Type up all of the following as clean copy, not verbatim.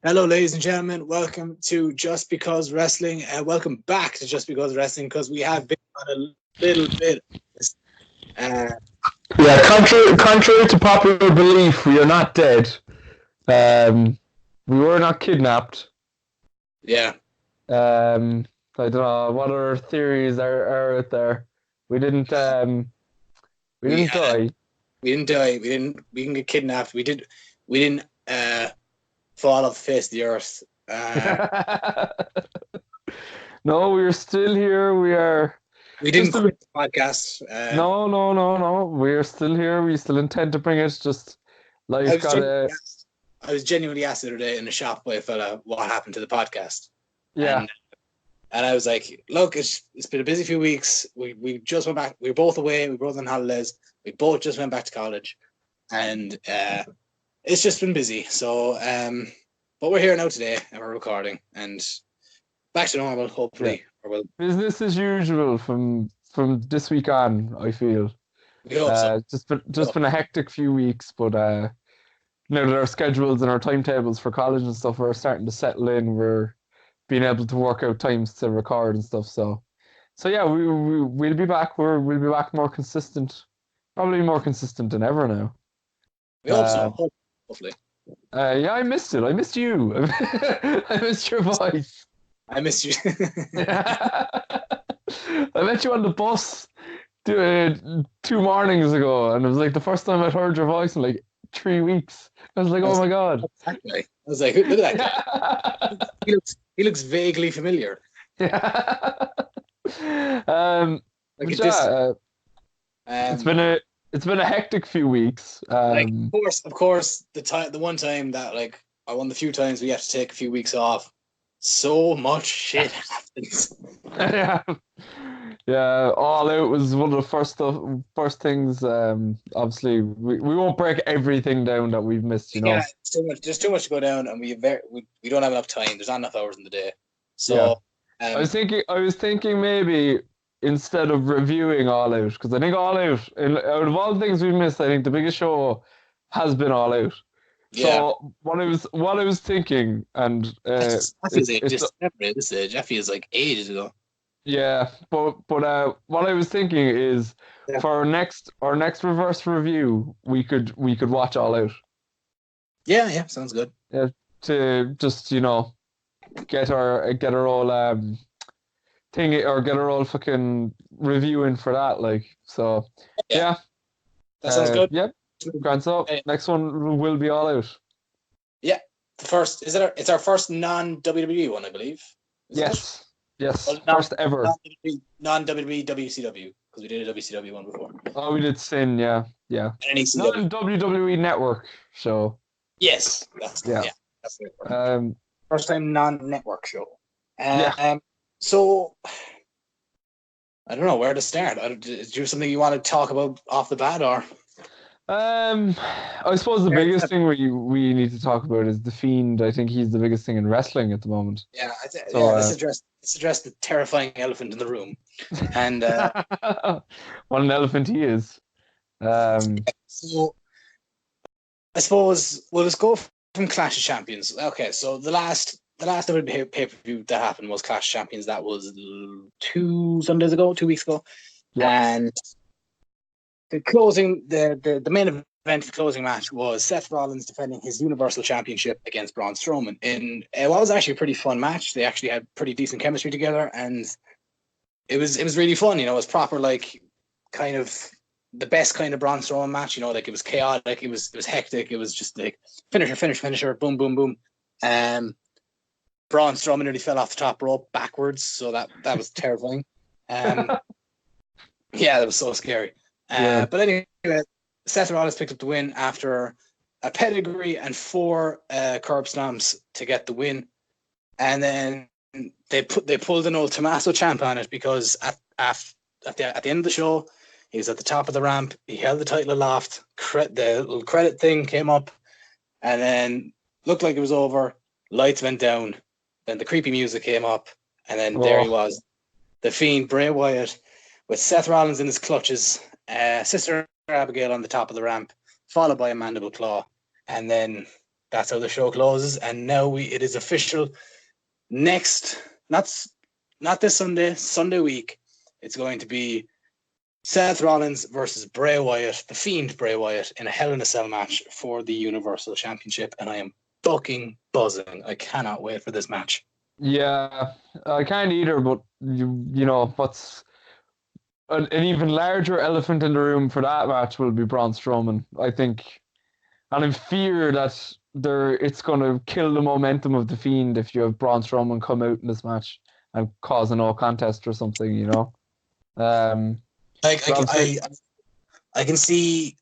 Hello, ladies and gentlemen. Welcome to Just Because Wrestling. Welcome back to Just Because Wrestling because we have been on a little bit. Uh, Yeah, contrary to popular belief, we are not dead. We were not kidnapped. yeah, I don't know what other theories are out there. We didn't. We we didn't die. we didn't die. We didn't get kidnapped. We didn't fall off the face of the earth. No, we are still here. We are We didn't just a. quit the podcast. No. We are still here. We still intend to bring it. Just I life was got genuinely a. asked, I was genuinely asked the other day in the shop by a fella what happened to the podcast, Yeah. and I was like, look, it's been a busy few weeks. We just went back. We were both away. We were both on holidays. We both just went back to college, and it's just been busy. So, but we're here now today, and we're recording, and back to normal, Yeah. hopefully. Or well, Business as usual from this week on, I feel. we hope so. Just been a hectic few weeks, but now that our schedules and our timetables for college and stuff are starting to settle in, we're being able to work out times to record and stuff. So yeah, we'll be back. We'll be back more consistent, probably more consistent than ever now. We hope Uh, so. Hopefully, yeah, I missed it. I missed you. I missed your voice. I missed you. I met you on the bus 2 mornings ago, and it was like the first time I'd heard your voice in like 3 weeks. I was like, oh my god. That guy. I was like, look at that guy. He looks vaguely familiar. Yeah. Like But it just, yeah, it's been a hectic few weeks. like of course, the one time that like I won the few times we have to take a few weeks off. So much shit happens. Yeah, yeah. All Out was one of the first things. Obviously, we won't break everything down that we've missed. Yeah, it's too much. There's too much to go down, and we don't have enough time. There's not enough hours in the day. Yeah. So, I was thinking maybe instead of reviewing All Out, because I think All Out, out of all the things we've missed, I think the biggest show has been All Out. yeah, So what I was thinking, and Effie is it's just never at this age. Effie is like ages ago. yeah, but what I was thinking is Yeah, for our next reverse review, we could watch All Out. yeah, sounds good. Yeah, to just get our all thing or get our all fucking review in for that, like. So Yeah, yeah, that sounds good. yep. Grand. So next one will be All Out. Yeah, the first it's our first non WWE one, I believe. Is it? Yes, yes, Well, first ever. non WWE WCW because we did a WCW one before. Oh, we did Sin, yeah. And an Not ECW. in WWE Network, so Yes, yeah. that's the one. Um, First time non-network show. yeah. So I don't know where to start. Is there something you want to talk about off the bat, or? I suppose the biggest thing we need to talk about is the Fiend. I think he's the biggest thing in wrestling at the moment. Yeah, So, let's address the terrifying elephant in the room. And what an elephant he is. so I suppose we'll just go from Clash of Champions. Okay, so the last pay-per-view that happened was Clash of Champions. That was 2 weeks ago. Yeah. And the main event, the closing match was Seth Rollins defending his Universal Championship against Braun Strowman in what was actually a pretty fun match. They actually had pretty decent chemistry together, and it was really fun. It was proper, like, kind of the best kind of Braun Strowman match. Like, it was chaotic, it was hectic, it was just like finisher, boom, boom, boom. Braun Strowman nearly fell off the top rope backwards, so that was terrifying. Yeah, that was so scary. Yeah. But anyway, Seth Rollins picked up the win after a pedigree and 4 curb stomps to get the win, and then they pulled an old Tommaso Ciampa on it because at the end of the show, he was at the top of the ramp. He held the title aloft. The little credit thing came up, and then looked like it was over. Lights went down. Then the creepy music came up, and then there he was, the Fiend Bray Wyatt, with Seth Rollins in his clutches, Sister Abigail on the top of the ramp, followed by a mandible claw, and then that's how the show closes. And now it is official. Next, not this Sunday week. It's going to be Seth Rollins versus Bray Wyatt, the Fiend Bray Wyatt, in a Hell in a Cell match for the Universal Championship. And I am fucking buzzing. I cannot wait for this match. Yeah, I can't either, but you know, what's an even larger elephant in the room for that match will be Braun Strowman, I think. And I fear that it's going to kill the momentum of the Fiend if you have Braun Strowman come out in this match and cause a no contest or something, you know. Like I can see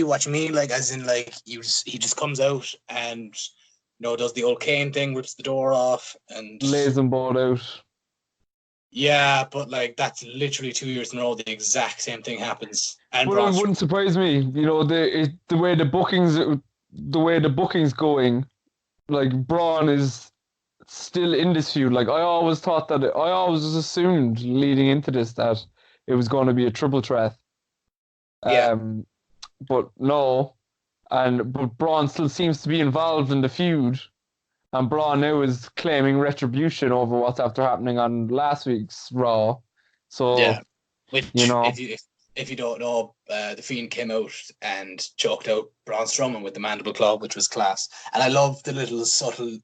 what you mean. Like as in like he just comes out and does the old Kane thing, rips the door off and lays them both out. Yeah, but like that's literally 2 years in a row the exact same thing happens. And but it wouldn't surprise me, the way the booking's going, like Braun is still in this feud. Like I always assumed leading into this that it was going to be a triple threat. Yeah. But no, but Braun still seems to be involved in the feud, and Braun now is claiming retribution over what's after happening on last week's Raw. So yeah, which if you don't know, the Fiend came out and choked out Braun Strowman with the mandible claw, which was class. And I love the little subtle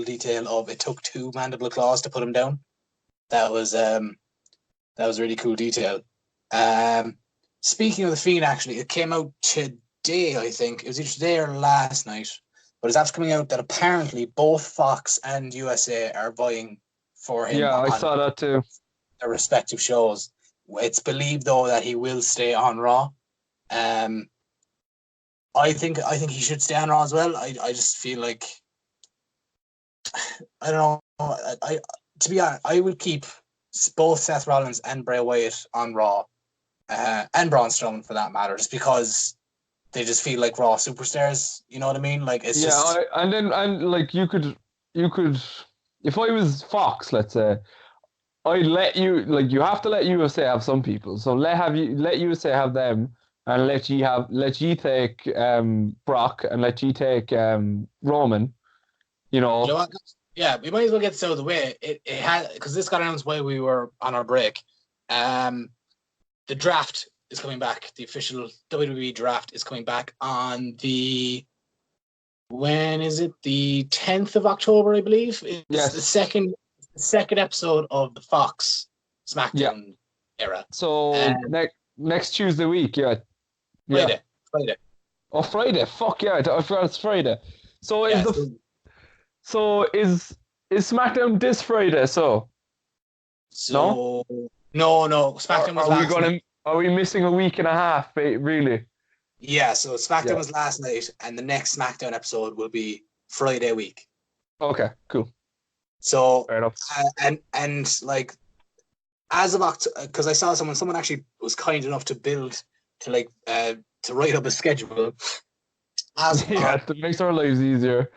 detail of it took 2 mandible claws to put him down. That was a really cool detail. Speaking of the Fiend, actually, it came out today, I think. It was either today or last night. But it's after coming out that apparently both Fox and USA are vying for him. Yeah, I saw that too. Their respective shows. It's believed though that he will stay on Raw. I think he should stay on Raw as well. I just feel like I don't know. To be honest, I would keep both Seth Rollins and Bray Wyatt on Raw, and Braun Strowman for that matter, just because they just feel like Raw superstars. You know what I mean? Like it's just you could if I was Fox, let's say, I'd let you have to let USA have some people. So let USA have them, and let you take Brock and let you take Roman. You know what? Yeah, we might as well get this out of the way. It had, because this got announced while we were on our break. The draft is coming back. The official WWE draft is coming back on when is it? The 10th of October, I believe. It's the second episode of the Fox SmackDown era. So next Tuesday week, Friday. Oh, Friday! Fuck yeah! I forgot it's Friday. So is SmackDown this Friday? No. SmackDown was last night. Are we missing a week and a half? Really? Yeah. So SmackDown was last night, and the next SmackDown episode will be Friday week. Okay. Cool. So fair enough. And like as of October, because I saw someone actually was kind enough to write up a schedule. That makes our lives easier.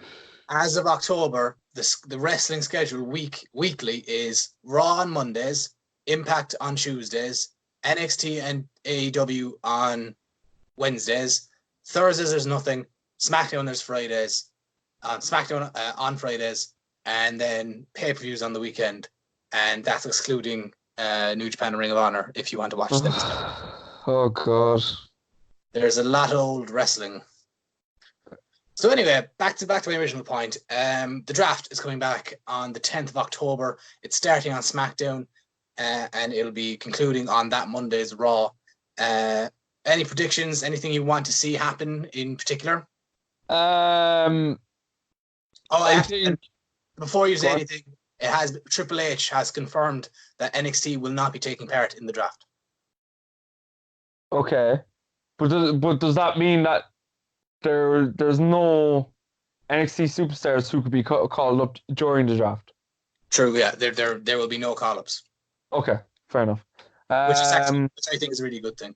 As of October, the wrestling schedule weekly is Raw on Mondays, Impact on Tuesdays, NXT and AEW on Wednesdays. Thursdays there's nothing. SmackDown there's Fridays. SmackDown on Fridays, and then pay-per-views on the weekend, and that's excluding New Japan and Ring of Honor if you want to watch them. Oh God. There's a lot of old wrestling. So anyway, back to my original point. The draft is coming back on the 10th of October. It's starting on SmackDown, and it'll be concluding on that Monday's Raw. Any predictions? Anything you want to see happen in particular? Before you say anything, Triple H has confirmed that NXT will not be taking part in the draft. Okay, but does that mean that there's no NXT superstars who could be called up during the draft? True. Yeah, there will be no call-ups. Okay, fair enough. Which I think is a really good thing.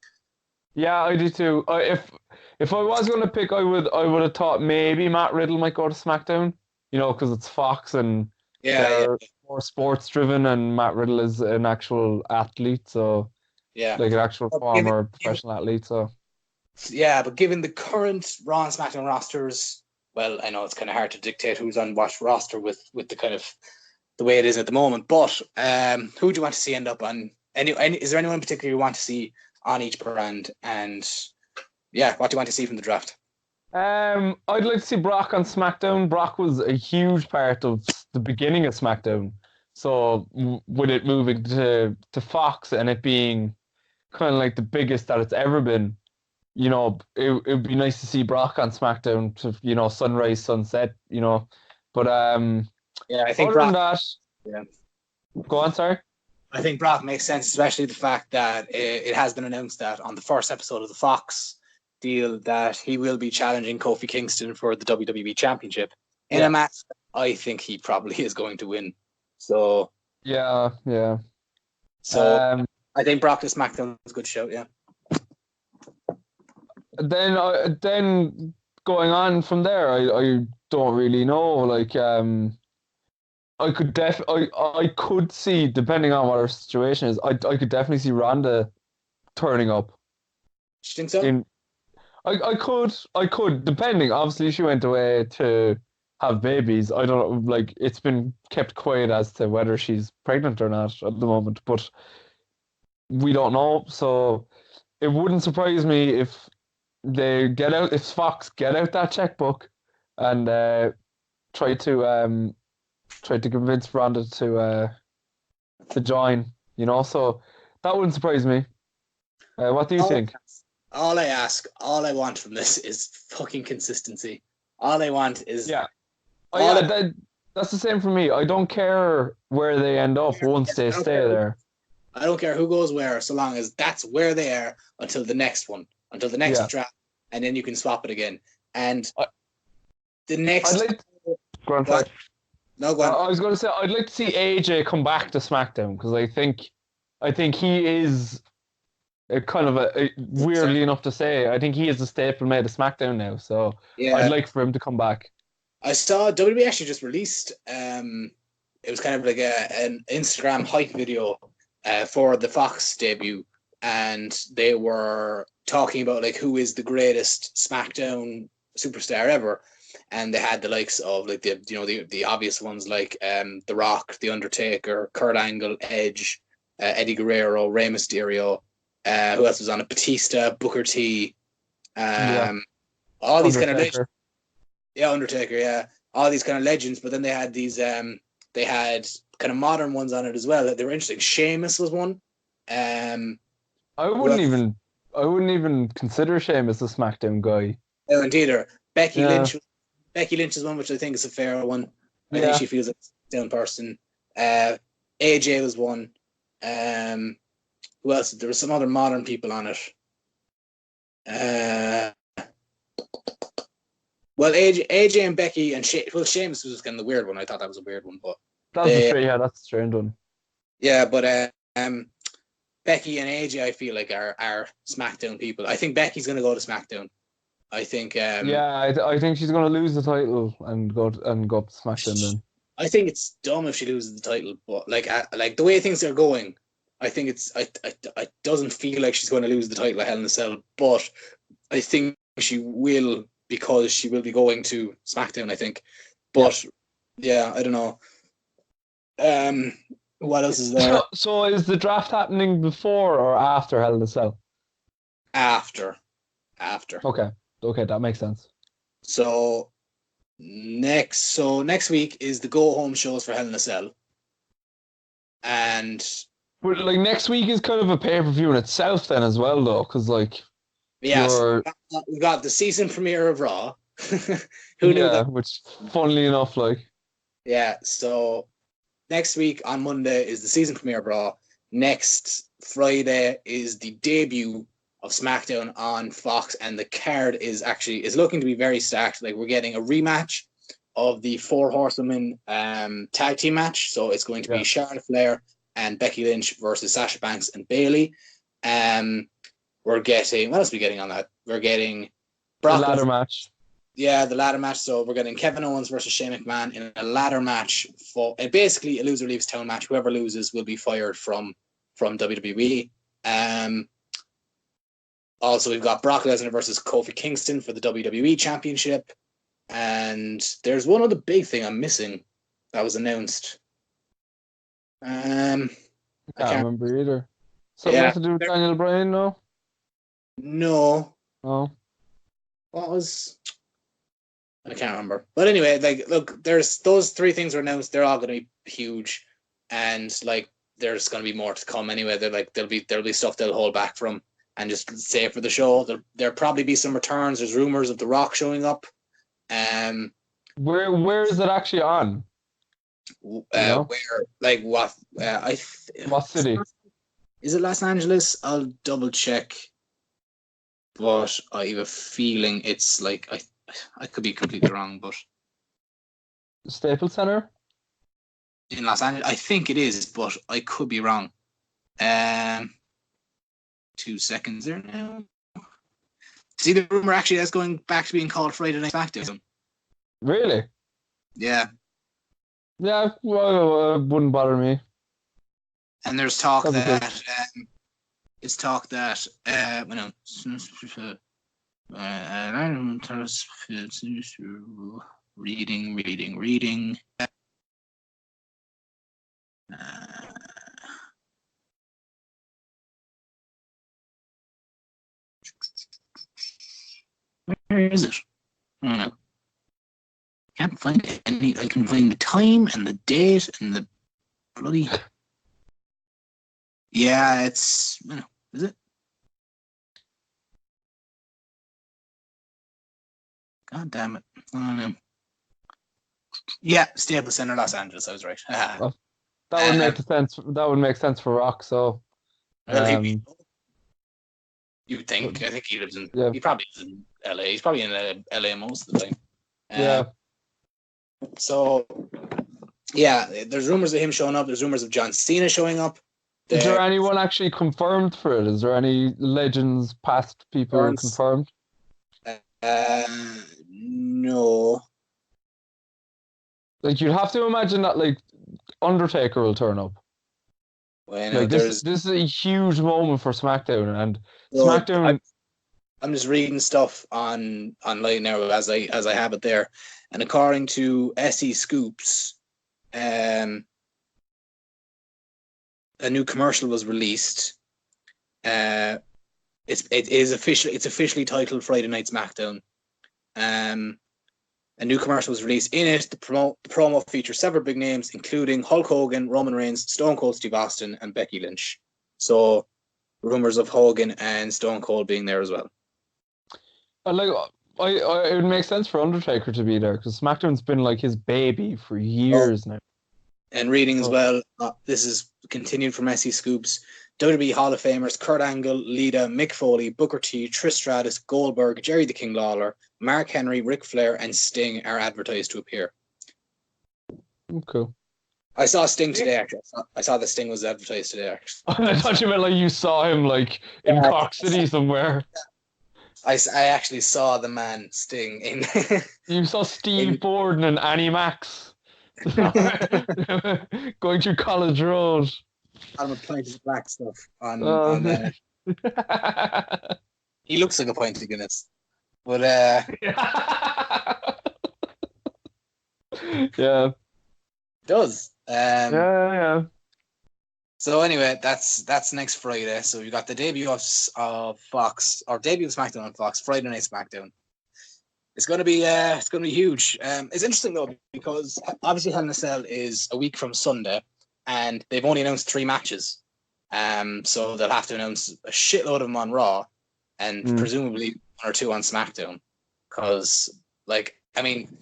Yeah, I do too. If I was going to pick, I would have thought maybe Matt Riddle might go to SmackDown. Because it's Fox and they're more sports driven, and Matt Riddle is an actual athlete, so like an actual former professional athlete. So yeah, but given the current Raw and SmackDown rosters, well, I know it's kind of hard to dictate who's on what roster with the kind of the way it is at the moment. But who do you want to see end up on? Is there anyone in particular you want to see on each brand? And yeah, what do you want to see from the draft? I'd like to see Brock on SmackDown. Brock was a huge part of the beginning of SmackDown. So with it moving to Fox and it being kind of like the biggest that it's ever been, it would be nice to see Brock on SmackDown to, sunrise, sunset. But Yeah, I think other than Brock. that, Yeah. go on, sorry. I think Brock makes sense, especially the fact that it has been announced that on the first episode of the Fox deal that he will be challenging Kofi Kingston for the WWE Championship in a match I think he probably is going to win. So yeah. So I think Brock to SmackDown is a good show. Yeah. Then going on from there, I don't really know. Like I could see, depending on what her situation is, I could definitely see Ronda turning up. You think so? I could, depending. Obviously, she went away to have babies. I don't know, like it's been kept quiet as to whether she's pregnant or not at the moment, but we don't know. So it wouldn't surprise me if if Fox get out that checkbook and try to convince Ronda to join. So that wouldn't surprise me. What do you think? All I want from this is fucking consistency. All I want is that's the same for me. I don't care where they end up once they stay there. I don't care who goes where, so long as that's where they are until the next one, until the next draft, and then you can swap it again. And the next. Go on, sorry. No, go on. I was going to say I'd like to see AJ come back to SmackDown because I think he is kind of weirdly enough to say, I think he is the staple made of SmackDown now. So I'd like for him to come back. I saw WWE actually just released it was kind of like an Instagram hype video for the Fox debut, and they were talking about like who is the greatest SmackDown superstar ever, and they had the likes of like the obvious ones like The Rock, The Undertaker, Kurt Angle, Edge, Eddie Guerrero, Rey Mysterio. Who else was on it? Batista, Booker T. All these kind of legends. Yeah, Undertaker. Yeah, all these kind of legends. But then they had these. They had kind of modern ones on it as well. They were interesting. Sheamus was one. I wouldn't even consider Sheamus a SmackDown guy. No, indeed. Becky Lynch. Becky Lynch is one which I think is a fair one. I think she feels like a down person. AJ was one. Who else? There were some other modern people on it. Well, AJ and Becky and Sheamus was kind of the weird one. I thought that was a weird one, but that's a strange one. Yeah, but Becky and AJ, I feel like are SmackDown people. I think Becky's going to go to SmackDown. I think. I think she's going to lose the title and go up to SmackDown then. I think it's dumb if she loses the title, but like the way things are going, I think it doesn't feel like she's going to lose the title at Hell in a Cell, but I think she will because she will be going to SmackDown, I think. But I don't know. What else is there? So is the draft happening before or after Hell in a Cell? After. Okay, that makes sense. So next week is the go home shows for Hell in a Cell. But like next week is kind of a pay-per-view in itself then as well though, because like we got the season premiere of Raw. Who knew that? Which funnily enough, like so next week on Monday is the season premiere of Raw. Next Friday is the debut of SmackDown on Fox, and the card is looking to be very stacked. Like we're getting a rematch of the Four Horsewomen tag team match. So it's going to be Charlotte Flair and Becky Lynch versus Sasha Banks and Bayley. We're getting, what else are we getting on that? We're getting Brock the ladder match. Yeah, the ladder match. So we're getting Kevin Owens versus Shane McMahon in a ladder match for basically a loser leaves town match. Whoever loses will be fired from WWE. Also, we've got Brock Lesnar versus Kofi Kingston for the WWE Championship. And there's one other big thing I'm missing that was announced. I Can't can't. remember either. Something Yeah. got to do with Daniel Bryan, no? No. No. What was? I can't remember. But anyway, like, look, there's those three things are announced. They're all going to be huge, and like, there's going to be more to come anyway. They're like, there'll be stuff they'll hold back from and just save for the show. There'll probably be some returns. There's rumors of The Rock showing up. Where is it actually on? Where, like, what? What city? Is it Los Angeles? I'll double check. But I have a feeling it's like I could be completely wrong, but Staples Center? in Los Angeles, I think it is, but I could be wrong. 2 seconds there now. See, the rumor actually is going back to being called Friday Night SmackDown. Really? Yeah. Yeah, well, it wouldn't bother me. And there's talk That'd be that it's talk that reading. Where is it? I don't know. Can't find any. I can find the time and the date and the bloody. Yeah, it's. Is it? God damn it! I don't know. Yeah, Staples Center, Los Angeles. I was right. That would make sense. That would make sense for Rock. So, well, you would think. I think he lives in. Yeah. He probably lives in LA. He's probably in LA most of the time. Yeah. So, yeah, there's rumors of him showing up. There's rumors of John Cena showing up. Is there anyone actually confirmed for it? Is there any legends, past people confirmed? No. Like, you'd have to imagine that, like, Undertaker will turn up. Well, like, this is a huge moment for SmackDown, and SmackDown. I'm just reading stuff online now as I have it there, and according to SE Scoops, a new commercial was released. It's officially titled Friday Night SmackDown. A new commercial was released. In it, the promo features several big names, including Hulk Hogan, Roman Reigns, Stone Cold Steve Austin, and Becky Lynch. So, rumors of Hogan and Stone Cold being there as well. Like, it would make sense for Undertaker to be there, because SmackDown's been like his baby for years now. And reading as well, this is continued from SE Scoops. WWE Hall of Famers Kurt Angle, Lita, Mick Foley, Booker T, Trish Stratus, Goldberg, Jerry the King Lawler, Mark Henry, Ric Flair, and Sting are advertised to appear. Cool. I saw Sting today, actually. I saw that Sting was advertised today, actually. I thought you meant like you saw him like in Cork City somewhere. I actually saw the man Sting in. You saw Steve Borden and Annie Max going through College Road. I'm a pint of black stuff on there. He looks like a pint of Guinness. But yeah. Does. Yeah. So anyway, that's next Friday. So you got the debut of Fox, or debut of SmackDown on Fox, Friday Night SmackDown. It's gonna be huge. It's interesting though, because obviously Hell in a Cell is a week from Sunday, and they've only announced 3 matches. So they'll have to announce a shitload of them on Raw, and presumably 1 or 2 on SmackDown. Because, like, I mean,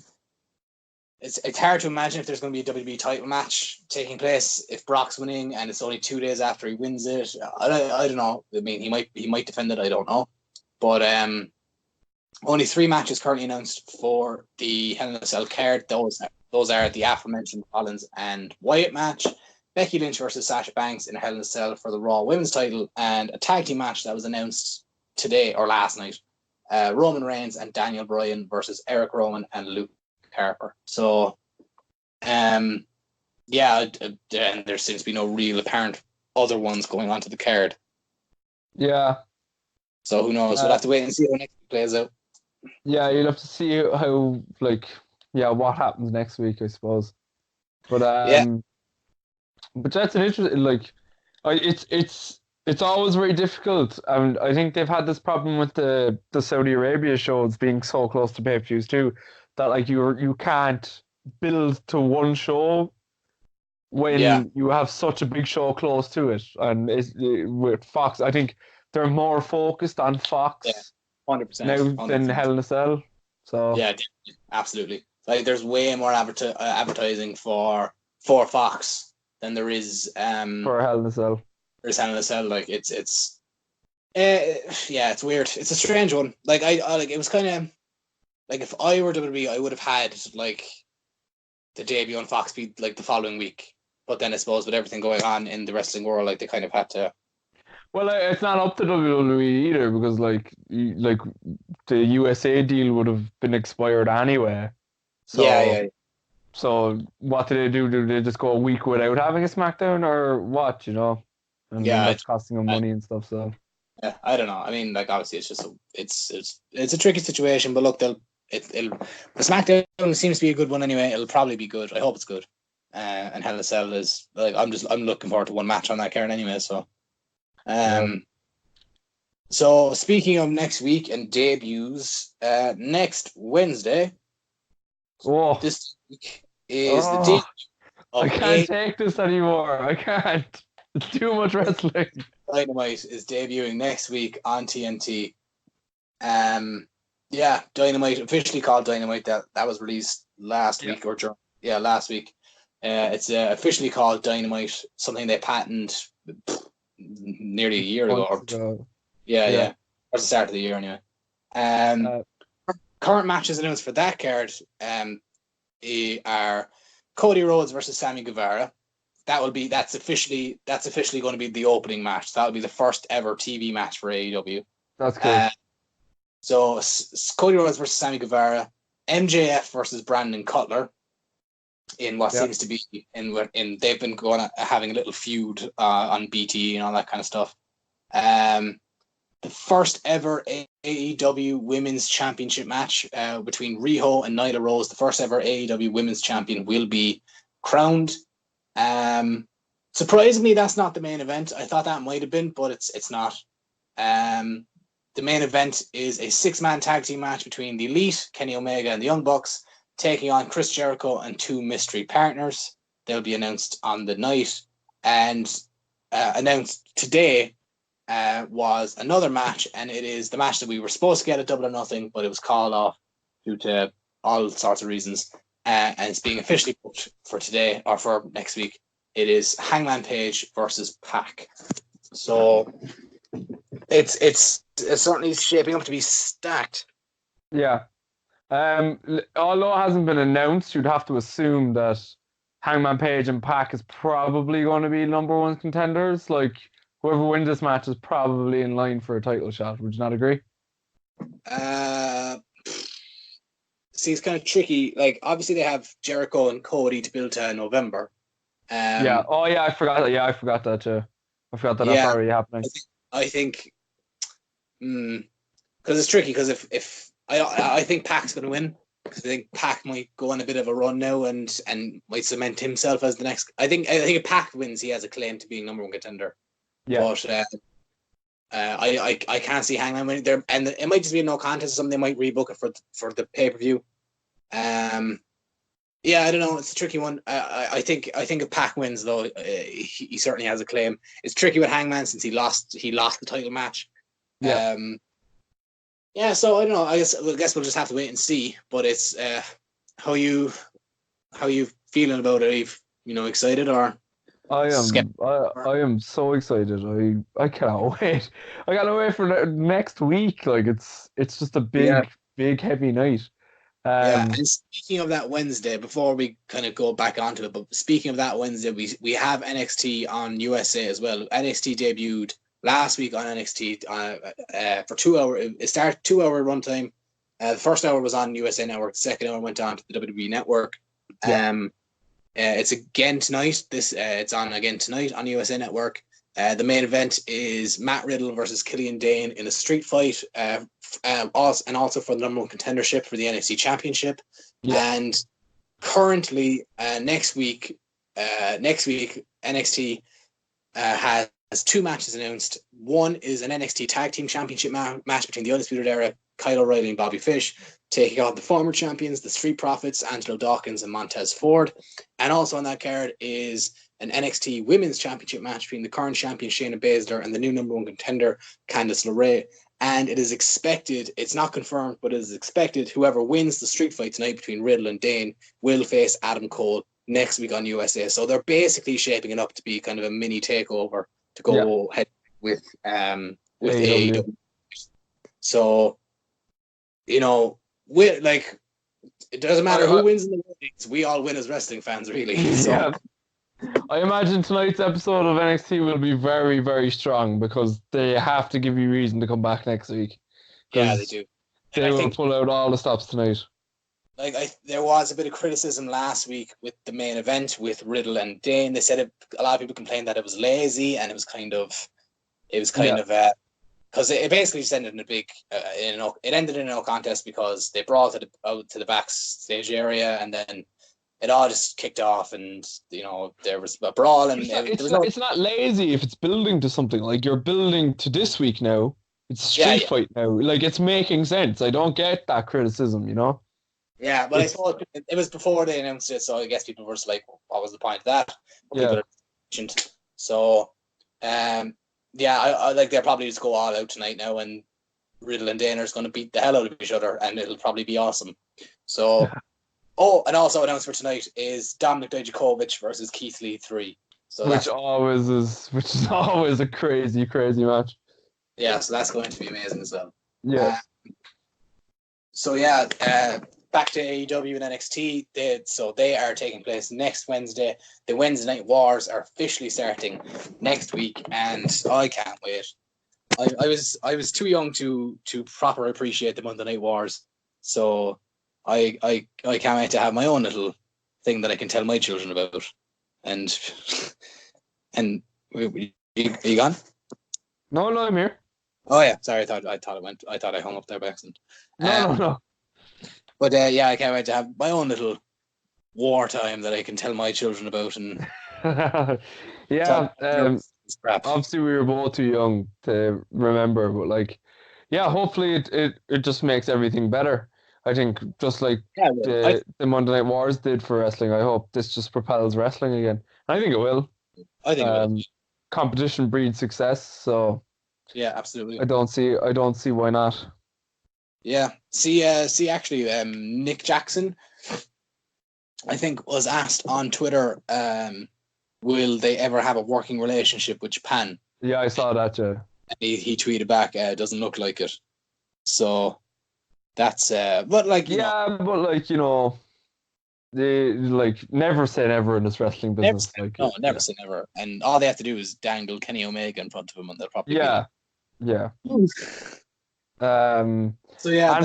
it's hard to imagine if there's going to be a WWE title match taking place if Brock's winning and it's only 2 days after he wins it. I don't know. I mean, he might defend it. I don't know. But only 3 matches currently announced for the Hell in a Cell card. Those are the aforementioned Rollins and Wyatt match, Becky Lynch versus Sasha Banks in Hell in a Cell for the Raw Women's title, and a tag team match that was announced today or last night. Roman Reigns and Daniel Bryan versus Eric Rowan and Luke Harper. So, and there seems to be no real apparent other ones going onto the card. Yeah. So who knows? We'll have to wait and see how next week plays out. Yeah, you'll have to see how what happens next week, I suppose. But Yeah, that's an interesting it's always very difficult, and I think they've had this problem with the Saudi Arabia shows being so close to pay-per-views too, that like you can't build to one show yeah, when you have such a big show close to it. And with Fox, I think they're more focused on yeah, Fox 100%, now than 100%. Hell in a Cell. So Yeah, definitely, absolutely. Like, there's way more advertising for Fox than there is for Hell in a Cell. there's NSL. Like, yeah, it's weird. It's a strange one. Like, I like, it was kind of like, if I were WWE, I would have had like the debut on Fox be like the following week. But then I suppose with everything going on in the wrestling world, like, they kind of had to. Well, it's not up to WWE either, because like the USA deal would have been expired anyway. Yeah, So yeah, so what do they do? Do they just go a week without having a SmackDown, or what? You know, and then yeah. that's costing them money and stuff. So Yeah, I don't know. I mean, like, obviously, it's just it's a tricky situation. But look, it'll the SmackDown seems to be a good one anyway. It'll probably be good. I hope it's good. And Hell in a Cell is, like, I'm looking forward to one match on that card anyway. So, yeah. um, so speaking of next week and debuts, next Wednesday, Oh, this week is the debut oh, I of can't A take this anymore. I can't. It's too much wrestling. Dynamite is debuting next week on TNT. Yeah, Dynamite, officially called Dynamite. That was released last Yeah. week last week. It's officially called Dynamite, something they patented nearly a year ago. Months ago. Yeah, Yeah. yeah, or the start of the year anyway. Um, Uh, Current matches announced for that card are Cody Rhodes versus Sammy Guevara. That's officially going to be the opening match. That'll be the first ever TV match for AEW. that's cool. Uh, So Cody Rhodes versus Sammy Guevara, MJF versus Brandon Cutler in what Yeah. seems to be in they've been having a little feud on BT and all that kind of stuff. The first ever AEW Women's Championship match between Riho and Nyla Rose. The first ever AEW Women's Champion will be crowned. Surprisingly, that's not the main event. I thought that might have been, but it's not. The main event is a 6-man tag team match between the Elite, Kenny Omega, and the Young Bucks, taking on Chris Jericho and 2 mystery partners. They'll be announced on the night. And announced today was another match, and it is the match that we were supposed to get at Double or Nothing, but it was called off due to all sorts of reasons. And it's being officially booked for today, or for next week. It is Hangman Page versus Pac. So it's certainly shaping up to be stacked. Yeah. Although it hasn't been announced, you'd have to assume that Hangman Page and Pac is probably going to be number one contenders. Like, whoever wins this match is probably in line for a title shot. Would you not agree? See, it's kind of tricky. Like, obviously, they have Jericho and Cody to build to November. Yeah. Oh, yeah. I forgot. Yeah, I forgot that too. I forgot that that's Yeah, already happening. I think, because it's tricky. Because if I think Pac's going to win, because I think Pac might go on a bit of a run now and might cement himself as the next. I think if Pac wins, he has a claim to being number one contender. Yeah. But I can't see Hangman winning there, and it might just be a no contest or something. They might rebook it for the pay per view. Yeah, I don't know. It's a tricky one. I think if Pac wins, though, he certainly has a claim. It's tricky with Hangman since he lost the title match. Yeah. Yeah. So I don't know. I guess we'll just have to wait and see. But it's how you feeling about it? Are you excited or skeptical? I am so excited. I cannot wait. I cannot wait for next week. Like, it's just a Yeah. big heavy night. Yeah, and speaking of that Wednesday, before we kind of go back onto it, but speaking of that Wednesday, we have NXT on USA as well. NXT debuted last week on NXT for 2 hours. It started 2 hour runtime. The first hour was on USA Network. The second hour went on to the WWE Network. Yeah. It's again tonight. It's on again tonight on USA Network. The main event is Matt Riddle versus Killian Dane in a street fight, also for the number one contendership for the NXT Championship. Yeah. And currently, next week NXT has two matches announced. One is an NXT Tag Team Championship match between the Undisputed Era, Kyle O'Reilly and Bobby Fish, taking on the former champions, the Street Profits, Angelo Dawkins and Montez Ford. And also on that card is an NXT Women's Championship match between the current champion Shayna Baszler and the new number one contender Candice LeRae. And it is expected, it's not confirmed, but it is expected whoever wins the street fight tonight between Riddle and Dane will face Adam Cole next week on USA. So they're basically shaping it up to be kind of a mini takeover to go head with AEW. So, you know, it doesn't matter who wins in the ratings, we all win as wrestling fans, really. So. Yeah. I imagine tonight's episode of NXT will be very, very strong because they have to give you reason to come back next week. Yeah, they do. They will pull out all the stops tonight. There was a bit of criticism last week with the main event with Riddle and Dane. They said a lot of people complained that it was lazy and it was kind of because it basically just ended in a big it ended in a no contest because they brought it out to the backstage area and then it all just kicked off and there was a brawl and it's not lazy if it's building to something. Like you're building to this week now. It's a street fight now. Like it's making sense. I don't get that criticism, Yeah, but I thought it was before they announced it, so I guess people were just like, what was the point of that? So, I they'll probably just go all out tonight now, and Riddle and Dana is going to beat the hell out of each other, and it'll probably be awesome. So, and also announced for tonight is Dominik Dijakovic versus Keith Lee 3. So which is always a crazy, crazy match. Yeah, so that's going to be amazing as well. Yeah. Back to AEW and NXT. They are taking place next Wednesday. The Wednesday Night Wars are officially starting next week, and I can't wait. I was too young to proper appreciate the Monday Night Wars, so I can't wait to have my own little thing that I can tell my children about. And are you gone? No, I'm here. Oh yeah, sorry. I thought I hung up there by accident. No. But I can't wait to have my own little wartime that I can tell my children about. And obviously we were both too young to remember, but hopefully it just makes everything better. I think just like the Monday Night Wars did for wrestling, I hope this just propels wrestling again. I think it will. I think it will. Competition breeds success, so yeah, absolutely. I don't see why not. Yeah. Actually, Nick Jackson, I think, was asked on Twitter, will they ever have a working relationship with Japan? Yeah, I saw that, yeah. And he tweeted back, doesn't look like it. So that's they never say never in this wrestling business. Never say never. And all they have to do is dangle Kenny Omega in front of him and they'll probably Yeah. And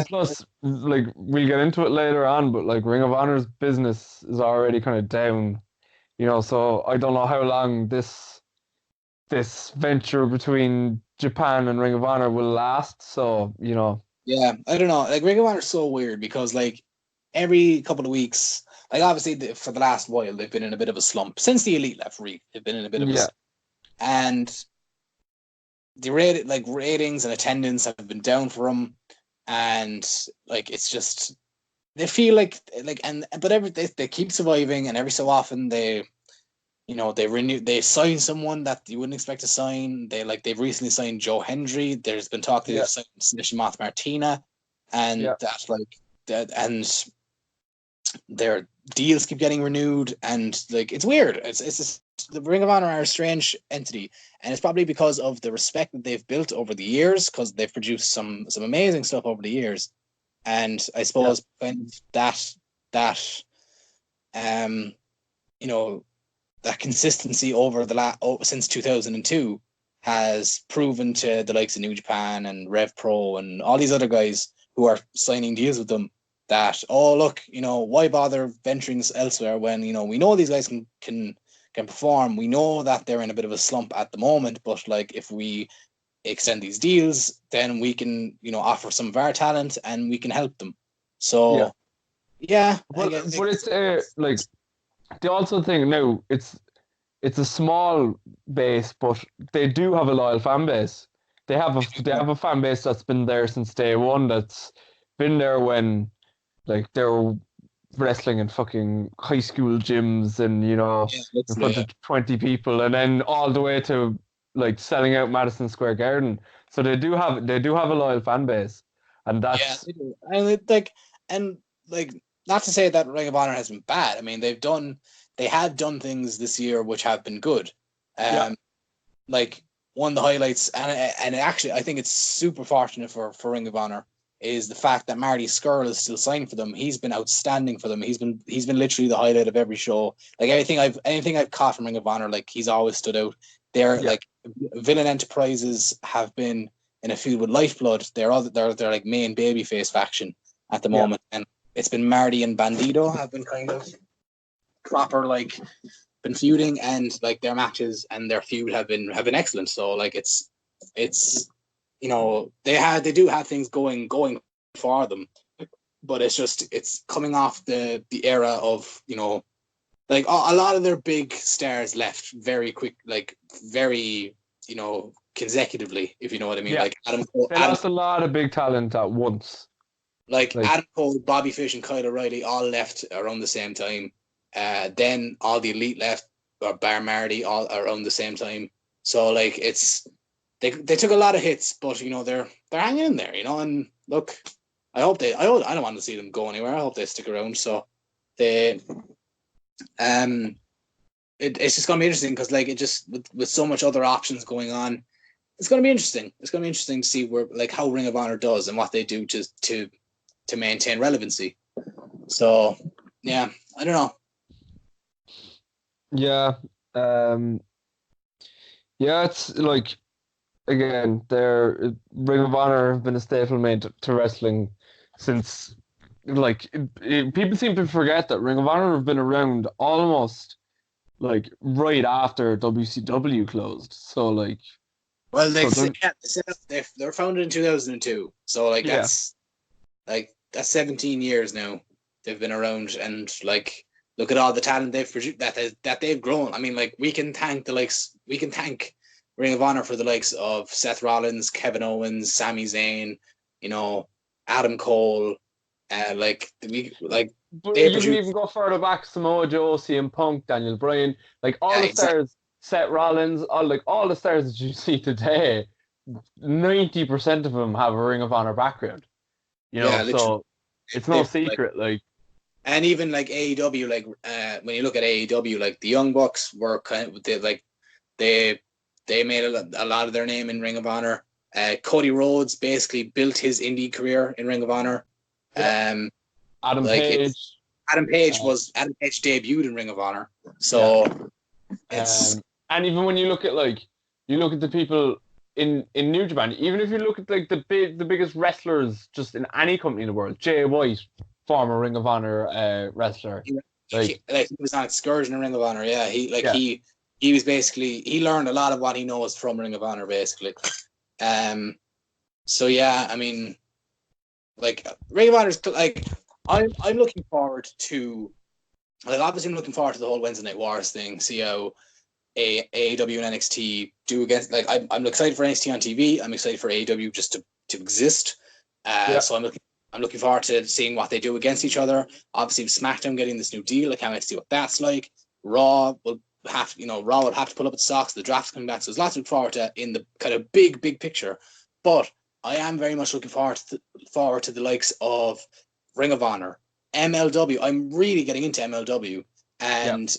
plus, we'll get into it later on, but Ring of Honor's business is already kind of down, so I don't know how long this venture between Japan and Ring of Honor will last. So yeah, I don't know. Ring of Honor is so weird because every couple of weeks, obviously for the last while they've been in a bit of a slump since the Elite left. They've been in a bit of a slump, and the ratings and attendance have been down for them, and it's just they feel they keep surviving, and every so often they sign someone that you wouldn't expect to sign. They've recently signed Joe Hendry. There's been talk that they've signed Nishimoth Martina, and and their deals keep getting renewed, and it's weird. It's just, the Ring of Honor are a strange entity, and it's probably because of the respect that they've built over the years, because they've produced some amazing stuff over the years, and I suppose when that consistency over since 2002 has proven to the likes of New Japan and Rev Pro and all these other guys who are signing deals with them that, why bother venturing elsewhere when we know these guys can can perform. We know that they're in a bit of a slump at the moment, but like if we extend these deals, then we can, offer some of our talent and we can help them. So yeah, but it's like the also thing now. It's a small base, but they do have a loyal fan base. They have a fan base that's been there since day one. That's been there when like they were wrestling in fucking high school gyms and in front of 20 people, and then all the way to like selling out Madison Square Garden. So they do have a loyal fan base, and that's they do. And not to say that Ring of Honor has been bad. I mean, they have done things this year which have been good. Like one of the highlights, and actually I think it's super fortunate for Ring of Honor, is the fact that Marty Scurll is still signed for them. He's been outstanding for them. He's been literally the highlight of every show. Like anything I've caught from Ring of Honor, like he's always stood out. They're like Villain Enterprises have been in a feud with Lifeblood. They're like main babyface faction at the moment, and it's been Marty and Bandido have been kind of proper like been feuding, and like their matches and their feud have been excellent. So like it's they do have things going for them, but it's coming off the era of like a lot of their big stars left very quick, like very consecutively, if you know what I mean. Like Adam Cole, they lost a lot of big talent at once. Like Adam Cole, Bobby Fish, and Kyle O'Reilly all left around the same time. Then all the Elite left, or Bar Marty, all around the same time. So like they took a lot of hits, but they're hanging in there, and look, I don't want to see them go anywhere. I hope they stick around. So it's just gonna be interesting because like it just with so much other options going on, it's gonna be interesting. It's gonna be interesting to see where like how Ring of Honor does and what they do to maintain relevancy. So yeah, I don't know. Yeah, it's like again, their Ring of Honor have been a stablemate to wrestling since like people seem to forget that Ring of Honor have been around almost like right after WCW closed. So like, well, they're founded in 2002. So like that's 17 years now they've been around, and like look at all the talent they've produced that they've grown. I mean, like we can thank Ring of Honor for the likes of Seth Rollins, Kevin Owens, Sami Zayn, Adam Cole, but you can even go further back: Samoa Joe, CM Punk, Daniel Bryan, like all the stars, Seth Rollins, all the stars that you see today. 90% of them have a Ring of Honor background. So it's no secret, like. And even like AEW, like when you look at AEW, like the Young Bucks were kind of they made a lot of their name in Ring of Honor. Cody Rhodes basically built his indie career in Ring of Honor. Adam Page debuted in Ring of Honor. So it's and even when you look at the people in New Japan, even if you look at like the biggest wrestlers just in any company in the world, Jay White, former Ring of Honor wrestler. He was on Excursion in Ring of Honor. Yeah, he was basically, he learned a lot of what he knows from Ring of Honor, basically. So yeah, I mean, like Ring of Honor is like I'm looking forward to, like obviously I'm looking forward to the whole Wednesday Night Wars thing. See how AEW and NXT do against. Like I'm excited for NXT on TV. I'm excited for AEW just to exist. So I'm looking forward to seeing what they do against each other. Obviously, SmackDown getting this new deal, I can't wait to see what that's like. Raw will have to pull up its socks. The draft's coming back, so there's lots to look forward to in the kind of big picture. But I am very much looking forward to the likes of Ring of Honor, MLW. I'm really getting into MLW and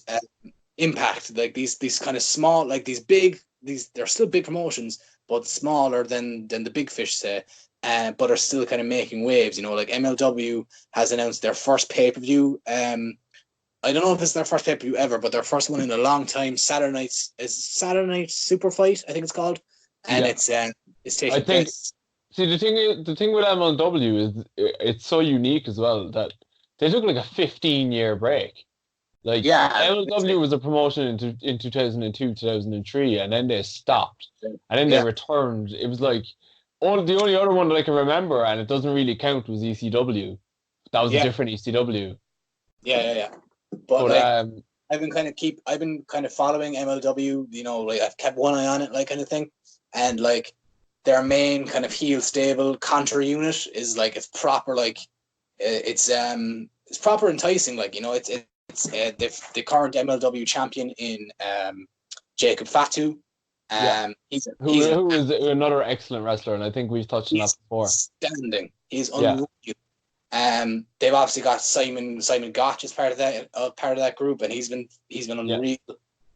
Impact. Like these kind of small, like they're still big promotions, but smaller than the big fish say. But are still kind of making waves, like MLW has announced their first pay-per-view. I don't know if it's their first pay-per-view ever, but their first one in a long time. Saturday Night Super Fight, I think it's called, and it's taking place. See, the thing with MLW is it's so unique as well that they took like a 15-year break, Like Yeah, MLW was a promotion in 2002, 2003, and then they stopped, and then they yeah, returned. It was like the only other one that I can remember, and it doesn't really count, was ECW. That was a yeah, different ECW. yeah. But But like, I've been kind of following MLW. You know, like I've kept one eye on it, like kind of thing. And like their main kind of heel stable contra unit is like it's proper, like it's proper enticing. Like, you know, it's the current MLW champion in Jacob Fatu. yeah, He's an who is another excellent wrestler, and I think we've touched on that he's before. standing. He's Yeah, unreal. They've obviously got Simon Gotch as part of that group, and he's been yeah, unreal.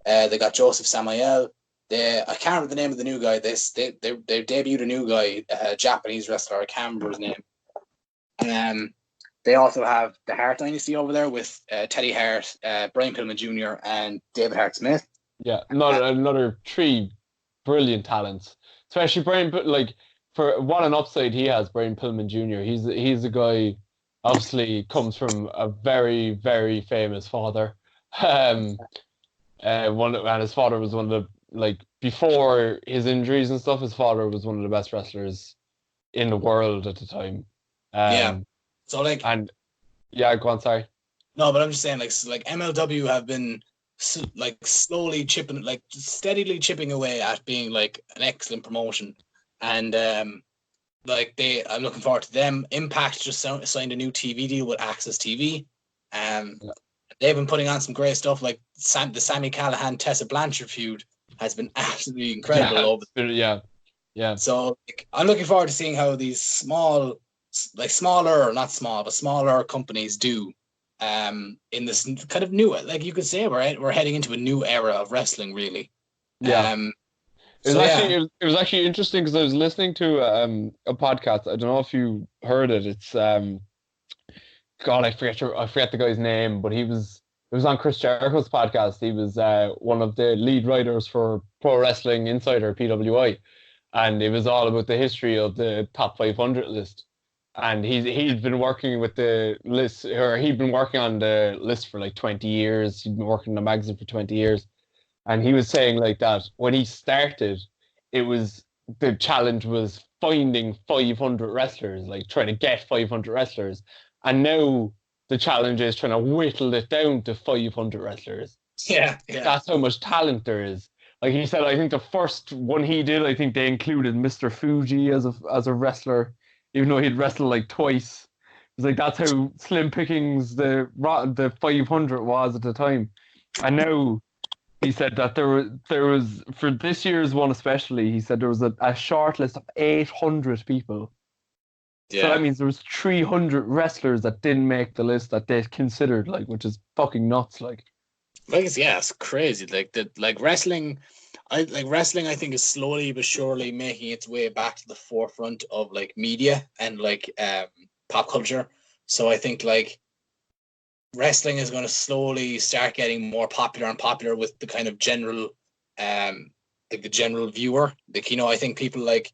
They got Joseph Samael. I can't remember the name of the new guy. They debuted a new guy, a Japanese wrestler. I can't remember his name. They also have the Hart Dynasty over there with Teddy Hart, Brian Pillman Jr., and David Hart Smith. yeah. Another three brilliant talents, especially Brian. But like for what an upside he has, Brian Pillman Jr. He's a guy. Obviously, comes from a very very famous father. Um, and his father was one of the, like, before his injuries and stuff. His father was one of the best wrestlers in the world at the time. Yeah. Um, So like, and yeah, go on. Sorry. no, but I'm just saying, like MLW have been like slowly chipping, like steadily chipping away at being like an excellent promotion, and like I'm looking forward to them. Impact just signed a new TV deal with Access TV. Um, Yeah. they've been putting on some great stuff. Like the Sammy Callahan Tessa Blanchard feud has been absolutely incredible. Yeah. So like, I'm looking forward to seeing how these smaller, not small, but smaller companies do. In this kind of new, like you could say, we're heading into a new era of wrestling, really. Yeah. So yeah, It was actually interesting because I was listening to a podcast. I don't know if you heard it. It's God, I forget the guy's name, but it was on Chris Jericho's podcast. He was one of the lead writers for Pro Wrestling Insider (PWI), and it was all about the history of the top 500 list. And he's been working with the list, or he'd been working on the list for like 20 years. He'd been working on the magazine for 20 years. And he was saying like that when he started, the challenge was finding 500 wrestlers, like trying to get 500 wrestlers. And now the challenge is trying to whittle it down to 500 wrestlers. yeah. That's how much talent there is. Like he said, I think the first one he did, I think they included Mr. Fuji as a wrestler, even though he'd wrestled like twice. It's like that's how slim pickings the 500 was at the time. And now he said that there was for this year's one especially. He said there was a short list of 800 people. So that means there was 300 wrestlers that didn't make the list that they considered, like, which is fucking nuts. Like It's crazy. Wrestling. Wrestling, I think, is slowly but surely making its way back to the forefront of like media and like pop culture. So I think like wrestling is going to slowly start getting more popular and popular with the kind of general, like the general viewer. Like, you know, I think people like,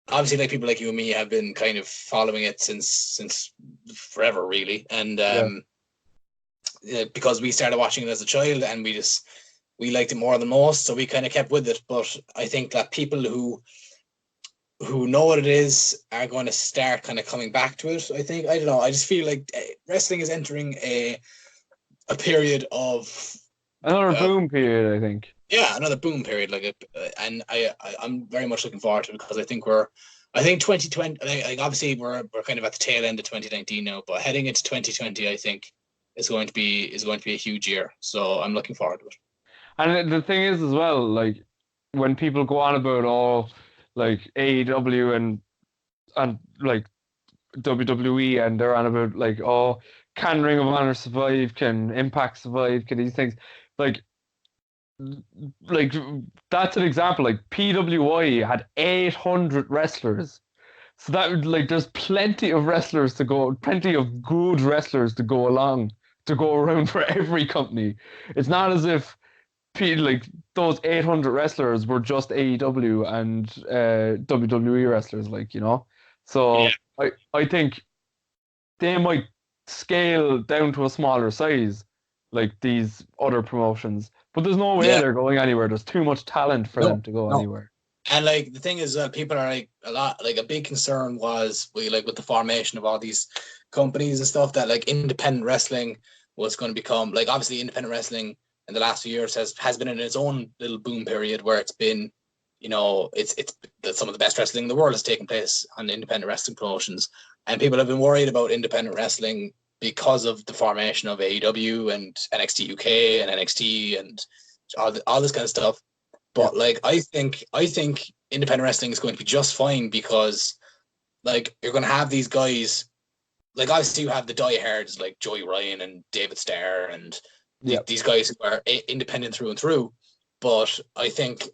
obviously, like people like you and me have been kind of following it since forever, really, and yeah, because we started watching it as a child and we liked it more than most, so we kind of kept with it. But I think that people who know what it is are going to start kind of coming back to it. I don't know. I just feel like wrestling is entering a period of another boom period, I think. yeah, another boom period. And I'm very much looking forward to it because I think 2020. Like obviously we're kind of at the tail end of 2019 now, but heading into 2020, I think is going to be a huge year. So I'm looking forward to it. And the thing is as well, like when people go on about like AEW and like WWE, and they're on about like, can Ring of Honor survive? Can Impact survive? Can these things like like that's an example. Like PWI had 800 wrestlers, so that would, like, there's plenty of wrestlers to go, plenty of good wrestlers to go around for every company. It's not as if like those 800 wrestlers were just AEW and WWE wrestlers, like, you know. So Yeah. I think they might scale down to a smaller size, like these other promotions. But there's no way Yeah. they're going anywhere. There's too much talent for No, them to go no. anywhere. And like the thing is, people are like a big concern was with the formation of all these companies and stuff that like independent wrestling was going to become like, obviously independent wrestling in the last few years has been in its own little boom period where it's been, it's some of the best wrestling in the world has taken place on independent wrestling promotions, and people have been worried about independent wrestling because of the formation of AEW and NXT UK and NXT and all this kind of stuff. But like I think independent wrestling is going to be just fine because like you're going to have these guys, like obviously you have the diehards like Joey Ryan and David Starr and these guys who are independent through and through. But I think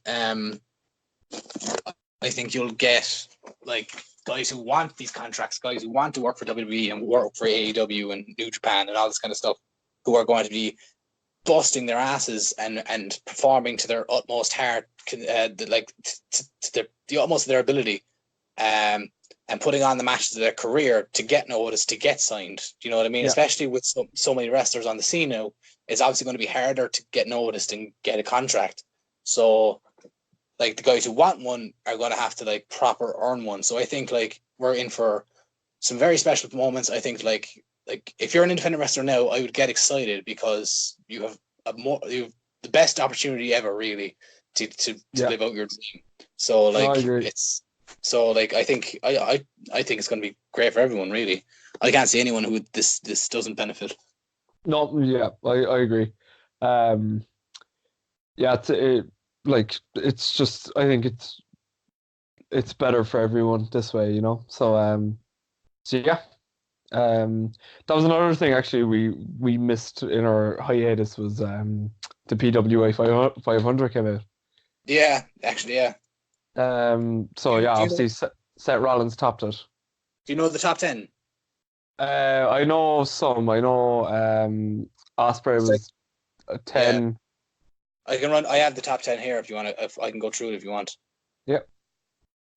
you'll get like guys who want these contracts, guys who want to work for WWE and work for AEW and New Japan and all this kind of stuff, who are going to be busting their asses and performing to their utmost heart, to the utmost of their ability, and putting on the matches of their career to get noticed, to get signed. Do you know what I mean? Yeah. Especially with so many wrestlers on the scene now, it's obviously going to be harder to get noticed and get a contract. So, like the guys who want one are going to have to like proper earn one. So I think like we're in for some very special moments. I think like if you're an independent wrestler now, I would get excited because you have the best opportunity ever, really, to live out your dream. So like I think it's going to be great for everyone, really. I can't see anyone who this doesn't benefit. No, yeah, I agree. It's just, I think it's better for everyone this way, So yeah. That was another thing actually we missed in our hiatus was the PWI 500 came out. Yeah, actually, yeah. So yeah, obviously Seth Rollins topped it. Do you know the top 10? I know some. I know Ospreay was 10. Yeah. I can run. I have the top 10 here if you want to. If I can go through it if you want. Yep.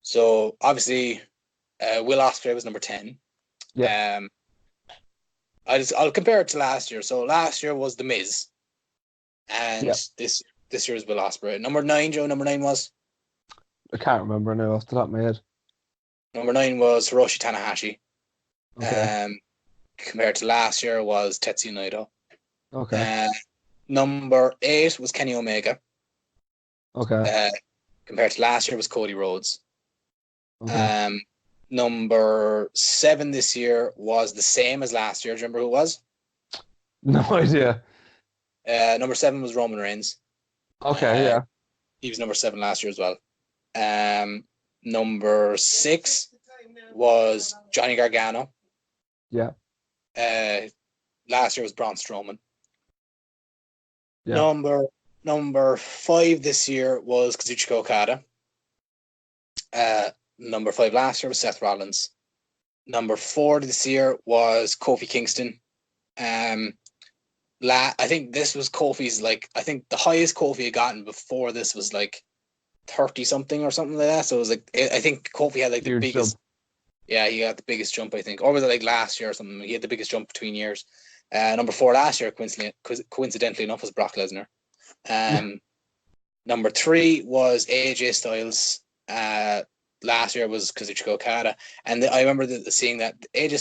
So obviously, Will Ospreay was number 10. Yeah. I'll compare it to last year. So last year was The Miz, and this year is Will Ospreay. Number 9, Joe. Number 9 was. I can't remember now off the top of my head. Number 9 was Hiroshi Tanahashi. Okay. Compared to last year was Tetsuya Naito. Okay. Number 8 was Kenny Omega. Okay. Compared to last year was Cody Rhodes. Okay. Number 7 this year was the same as last year. Do you remember who it was? No idea. Number 7 was Roman Reigns. Okay, yeah. He was number 7 last year as well. Number 6 was Johnny Gargano. Yeah. Last year was Braun Strowman. Yeah. Number 5 this year was Kazuchika Okada. Number 5 last year was Seth Rollins. Number 4 this year was Kofi Kingston. I think this was Kofi's, like, I think the highest Kofi had gotten before this was like 30 something or something like that. So it was like, I think Kofi had like the biggest jump. Yeah, he got the biggest jump, I think. Or was it like last year or something? He had the biggest jump between years. Number 4 last year, coincidentally enough, was Brock Lesnar. Number 3 was AJ Styles. Last year was Kazuchika Okada. And I remember seeing that AJ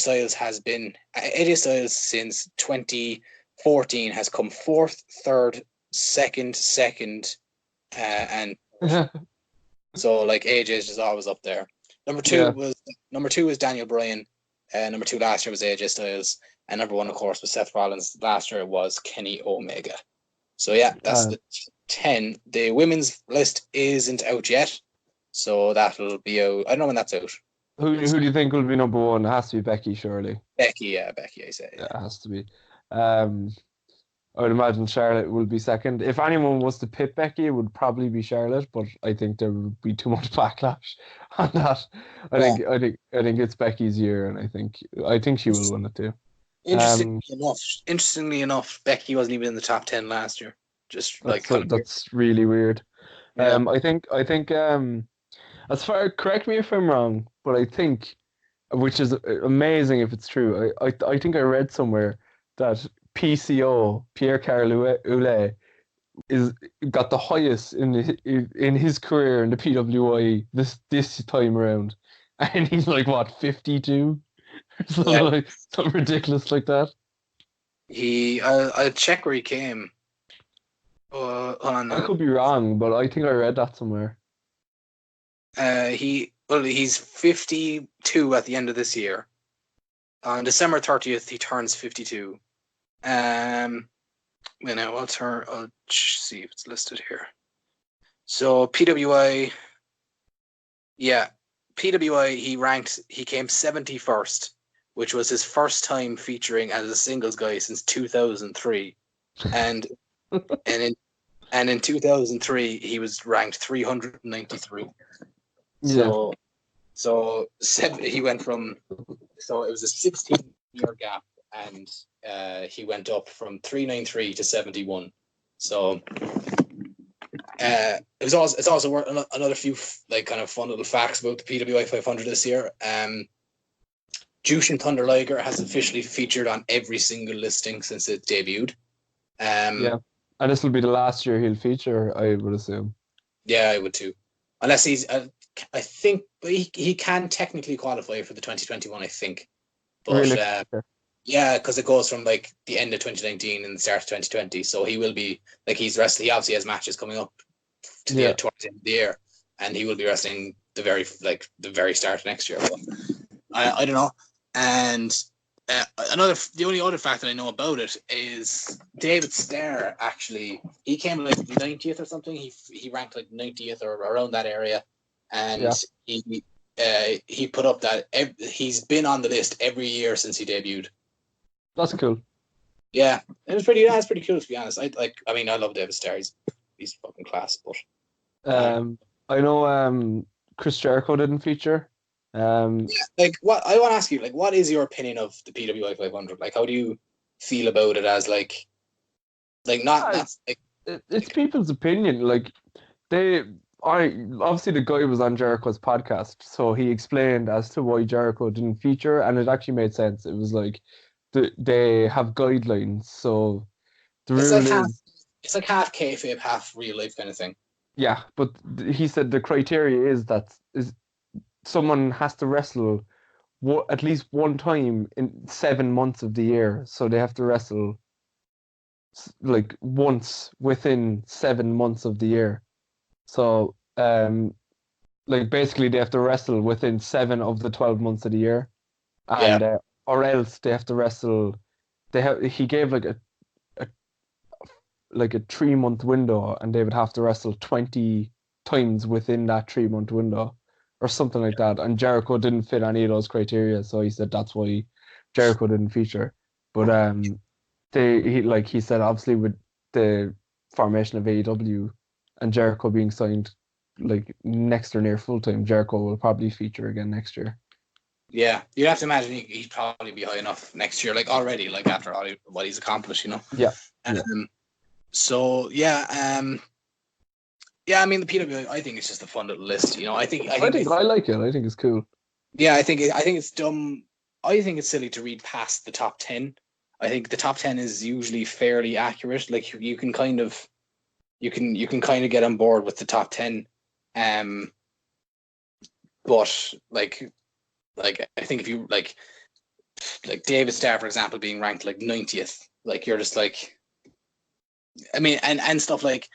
Styles since 2014 has come 4th, 3rd, 2nd, and so like AJ is just always up there. Number 2 was Daniel Bryan. Number 2 last year was AJ Styles, and number 1 of course was Seth Rollins. Last year it was Kenny Omega. So yeah, that's the 10. The women's list isn't out yet, so that'll be out. I don't know when that's out. Who do you think will be number 1? It has to be Becky, surely. Becky, I say. Yeah, it has to be. I would imagine Charlotte will be second. If anyone was to pit Becky, it would probably be Charlotte, but I think there would be too much backlash on that. I think it's Becky's year, and I think she will win it too. Interestingly enough, Becky wasn't even in the top 10 last year. That's really weird. Yeah. I think correct me if I'm wrong, but I think, which is amazing if it's true. I think I read somewhere that PCO, Pierre-Carl Oulet, is got the highest in his career in the PWI this time around, and he's like what 52, something ridiculous like that. I'll check where he came. Hold on. I could be wrong, but I think I read that somewhere. He's 52 at the end of this year. On December 30th, he turns 52. I'll see if it's listed here. So PWI, he came 71st, which was his first time featuring as a singles guy since 2003, and in 2003 he was ranked 393. Yeah. So he went from, so it was a 16-year gap, and he went up from 393 to 71. So it's also worth another few like kind of fun little facts about the PWI 500 this year. Jushin Thunder Liger has officially featured on every single listing since it debuted. Yeah, and this will be the last year he'll feature, I would assume. Yeah, I would too, unless he's. I think he can technically qualify for the 2021. I think, but Really? yeah, because it goes from like the end of 2019 and the start of 2020. So he will be like he's wrestling. He obviously has matches coming up to towards the end of the year, and he will be wrestling the very start of next year. But I don't know. And the only other fact that I know about it is David Starr. Actually, he came like 90th or something. He ranked like 90th or around that area, and he put up that he's been on the list every year since he debuted. That's cool. Yeah, it was pretty. That's pretty cool, to be honest. I love David Starr. He's fucking class. But I know Chris Jericho didn't feature. What I want to ask you, like, what is your opinion of the PWI 500? Like, how do you feel about it as like it's people's opinion. Like obviously the guy was on Jericho's podcast, so he explained as to why Jericho didn't feature, and it actually made sense. It was like they have guidelines, so the rule is it's like half kayfabe, half real life kind of thing. Yeah, but he said the criteria is someone has to wrestle at least one time in 7 months of the year, so they have to wrestle like once within 7 months of the year. So like basically they have to wrestle within 7 of the 12 months of the year, and or else they have to wrestle. He gave like a 3-month window, and they would have to wrestle 20 times within that 3-month window or something like that. And Jericho didn't fit any of those criteria, so he said that's why Jericho didn't feature. But he said obviously with the formation of AEW and Jericho being signed like next or near full time, Jericho will probably feature again next year. Yeah, you'd have to imagine he'd probably be high enough next year, like already, like after all what he's accomplished, you know. Yeah. So I mean the PWI, I think it's just a fun little list, you know. I think I like it. I think it's cool. Yeah, I think it's dumb. I think it's silly to read past the top 10. I think the top 10 is usually fairly accurate. Like you can kind of get on board with the top 10. But like I think if you like David Starr, for example, being ranked like 90th, like you're just like, I mean, and stuff like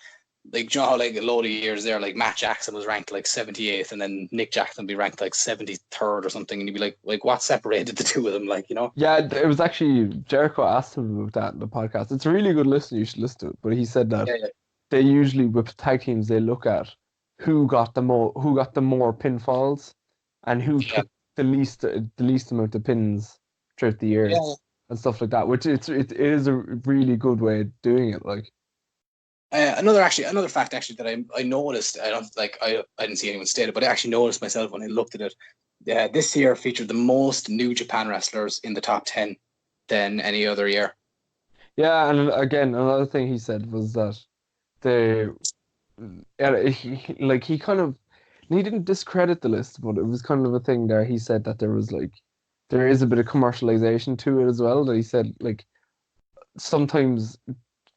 John, like a load of years there, like Matt Jackson was ranked like 78th, and then Nick Jackson would be ranked like 73rd or something, and you'd be like what separated the two of them, like, you know? Yeah, it was actually Jericho asked him about that in the podcast. It's a really good listen. You should listen to it. But he said that they usually with tag teams they look at who got the more pinfalls and who took the least amount of pins throughout the year and stuff like that. Which it is a really good way of doing it. Like another fact that I noticed. I didn't see anyone state it, but I actually noticed myself when I looked at it. This year featured the most New Japan wrestlers in the top 10 than any other year. Yeah, and again, another thing he said was that he didn't discredit the list, but it was kind of a thing there. He said that there is a bit of commercialization to it as well. That he said like sometimes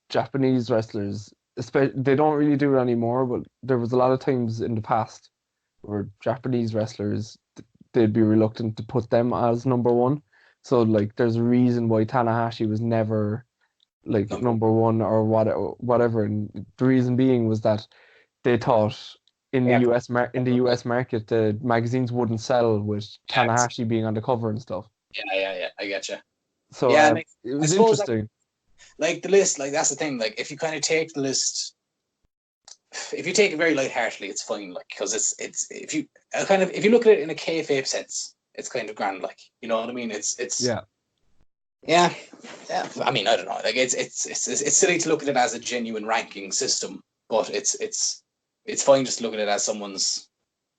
Japanese wrestlers, they don't really do it anymore, but there was a lot of times in the past where Japanese wrestlers they'd be reluctant to put them as number one. So like, there's a reason why Tanahashi was never like number one or whatever, and the reason being was that they thought in the Yeah. US market the magazines wouldn't sell with Yeah, Tanahashi being on the cover and stuff. yeah. I get you. So Yeah, it I was suppose interesting. like the list, like that's the thing. Like if you kind of take the list, if you take it very lightheartedly, it's fine. Like because it's if you if you look at it in a kayfabe sense, it's kind of grand. Like you know what I mean? It's Yeah. yeah. I mean, I don't know. Like it's silly to look at it as a genuine ranking system, but it's fine just to look at it as someone's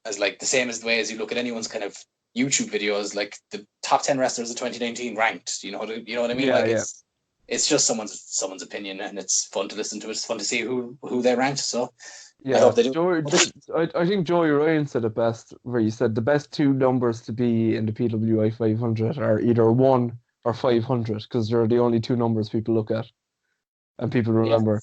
as like the same as the way as you look at anyone's kind of YouTube videos, like the top 10 wrestlers of 2019 ranked. You know what I mean? Yeah, Like yeah. it's just someone's opinion, and it's fun to listen to. It's fun to see who they ranked. So I Yeah, hope they do. I think Joey Ryan said it best, where he said the best two numbers to be in the PWI 500 are either 1 or 500, because they're the only two numbers people look at and people Yeah. remember.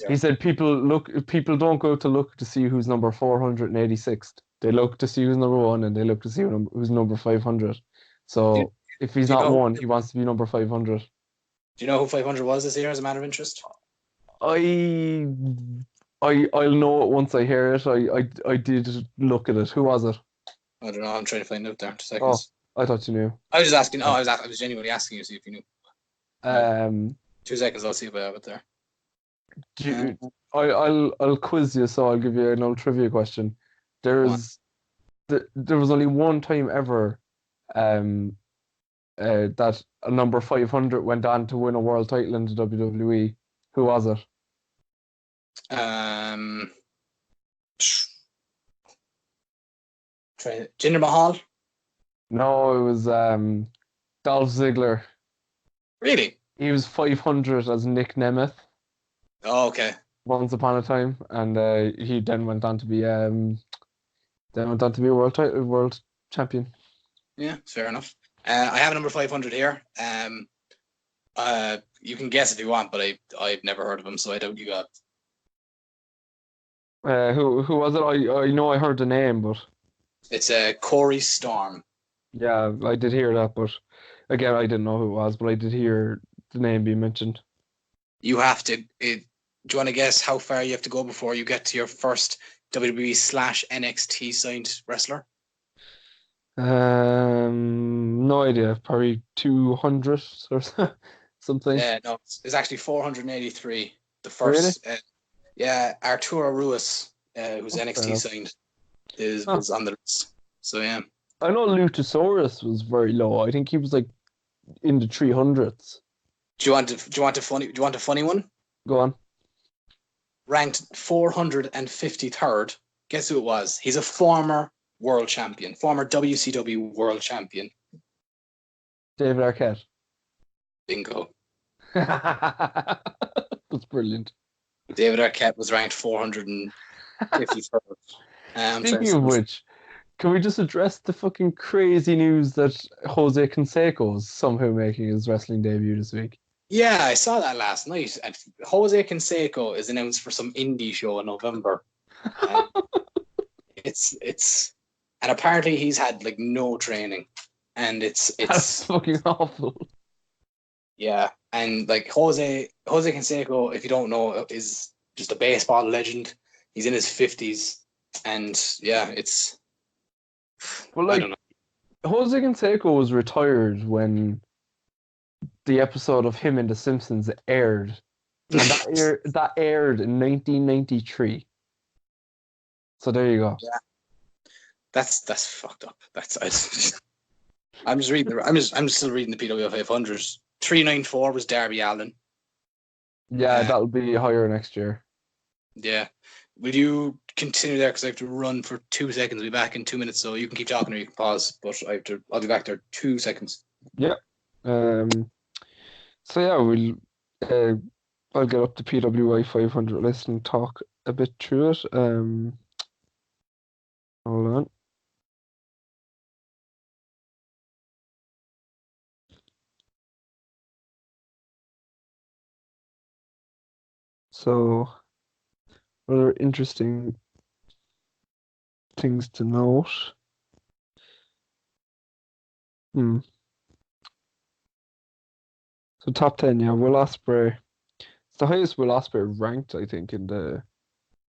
He said people don't go to look to see who's number 486th. They look to see who's number one, and they look to see who's number 500. So if he's do you not know one, he wants to be number 500. Do you know who 500 was this year as a matter of interest? I I'll know it once I hear it. I did look at it. Who was it? I don't know. I'm trying to find out there. 2 Oh, seconds. I thought you knew. I was just asking. Oh, I was genuinely asking you to see if you knew. Um, 2 seconds. I'll see if I have it there. do you, I'll quiz you, so I'll give you an old trivia question. There's there was only one time ever um that a number 500 went on to win a world title in the WWE. Who was it? Jinder Mahal. No, it was Dolph Ziggler. Really? He was 500 as Nick Nemeth Oh, okay. once upon a time, and he then went on to be a world champion. Yeah, fair enough. I have a number 500 here. You can guess if you want, but I've never heard of him, so I doubt you got. Who was it? I know I heard the name, but It's Corey Storm. yeah, I did hear that, but again, I didn't know who it was, but I did hear the name being mentioned. You have to. Do you want to guess how far you have to go before you get to your first WWE/NXT signed wrestler? No idea. Probably 200 or something. No, it's actually 483. The Really? first, Arturo Ruiz, who's Oh, fair NXT enough. signed, Huh. was on the list. So yeah. I know Luchasaurus was very low. I think he was like in the 300s. Do you want a funny one? Go on. Ranked 453rd. Guess who it was? He's a former world champion, former WCW world champion. David Arquette. Bingo. That's brilliant. David Arquette was ranked 453rd. Speaking of which, can we just address the fucking crazy news that Jose Canseco is somehow making his wrestling debut this week? Yeah, I saw that last night. And Jose Canseco is announced for some indie show in November. It's and apparently he's had like no training, and That's fucking awful. yeah, and like Jose Canseco, if you don't know, is just a baseball legend. He's in his 50s, and yeah, it's Well, I like don't know. Jose Canseco was retired when the episode of him in The Simpsons aired, and that aired in 1993. So there you go. Yeah, that's fucked up. I'm just reading. I'm just still reading the PW 500. 394 was Darby Allin. Yeah, that'll be higher next year. Yeah. Will you continue there? Because I have to run for 2 seconds. I'll be back in 2 minutes, so you can keep talking or you can pause. But I'll be back there 2 seconds. Yeah. So yeah, I'll get up the PWI 500 list and talk a bit through it. Hold on. So, other interesting things to note. Hmm. So top 10, yeah, Will Ospreay. It's the highest Will Ospreay ranked, I think, in the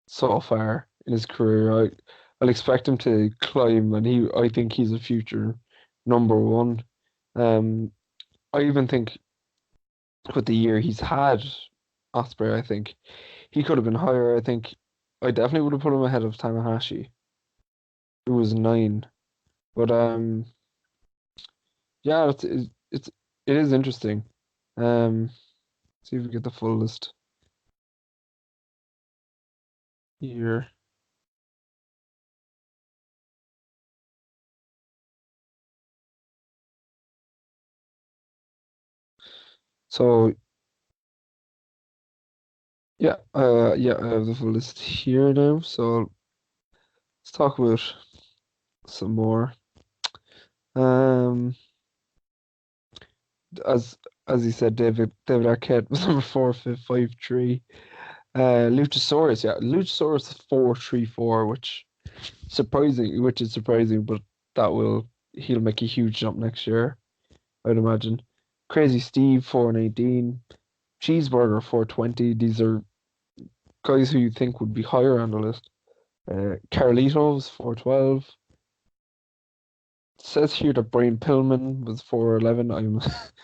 so far in his career. I'll expect him to climb, and I think he's a future number one. Um, I even think with the year he's had, Osprey, I think he could have been higher. I think I definitely would have put him ahead of Tanahashi, who was 9. But yeah, it is interesting. Um, see if we get the full list here. So yeah, yeah, I have the full list here now. So let's talk about some more. Um, as as you said, David Arquette was number 4, 5, 3. Luchasaurus, yeah, Luchasaurus is 4, 3, 4, which is surprising, but he'll make a huge jump next year, I'd imagine. Crazy Steve 4, 19. Cheeseburger 4, 20. These are guys who you think would be higher on the list. Carlitos 4, 12. It says here that Brian Pillman was 4, 11. I'm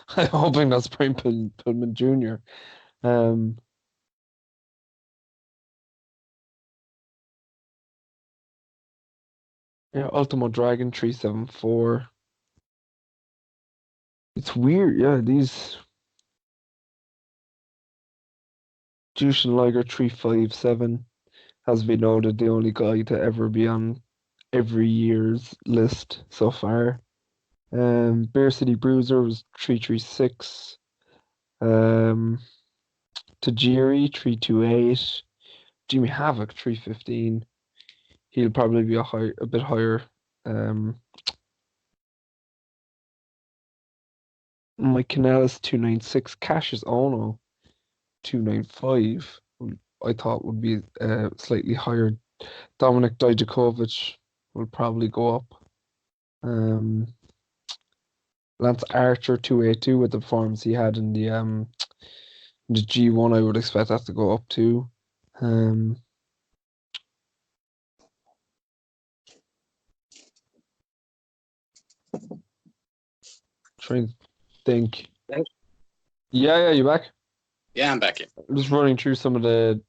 hoping that's Brian Pillman Jr. Um, yeah, Ultimo Dragon 3, 7, 4. It's weird, yeah. These Jushin Liger 3, 5, 7 has been noted the only guy to ever be on every year's list so far. Bear City Bruiser was 3, 3, 6. Um, Tajiri 3, 2, 8. Jimmy Havoc 3, 15. He'll probably be a bit higher. Mike Kanellis 2, 9, 6. Cassius Ono 2, 9, 5. I thought would be slightly higher. Dominic Dijakovic will probably go up. Lance Archer 2, 8, 2 with the performance he had in the G1. I would expect that to go up too. Trying to think. Yeah, you back? Yeah, I'm back here. I'm just running through some of the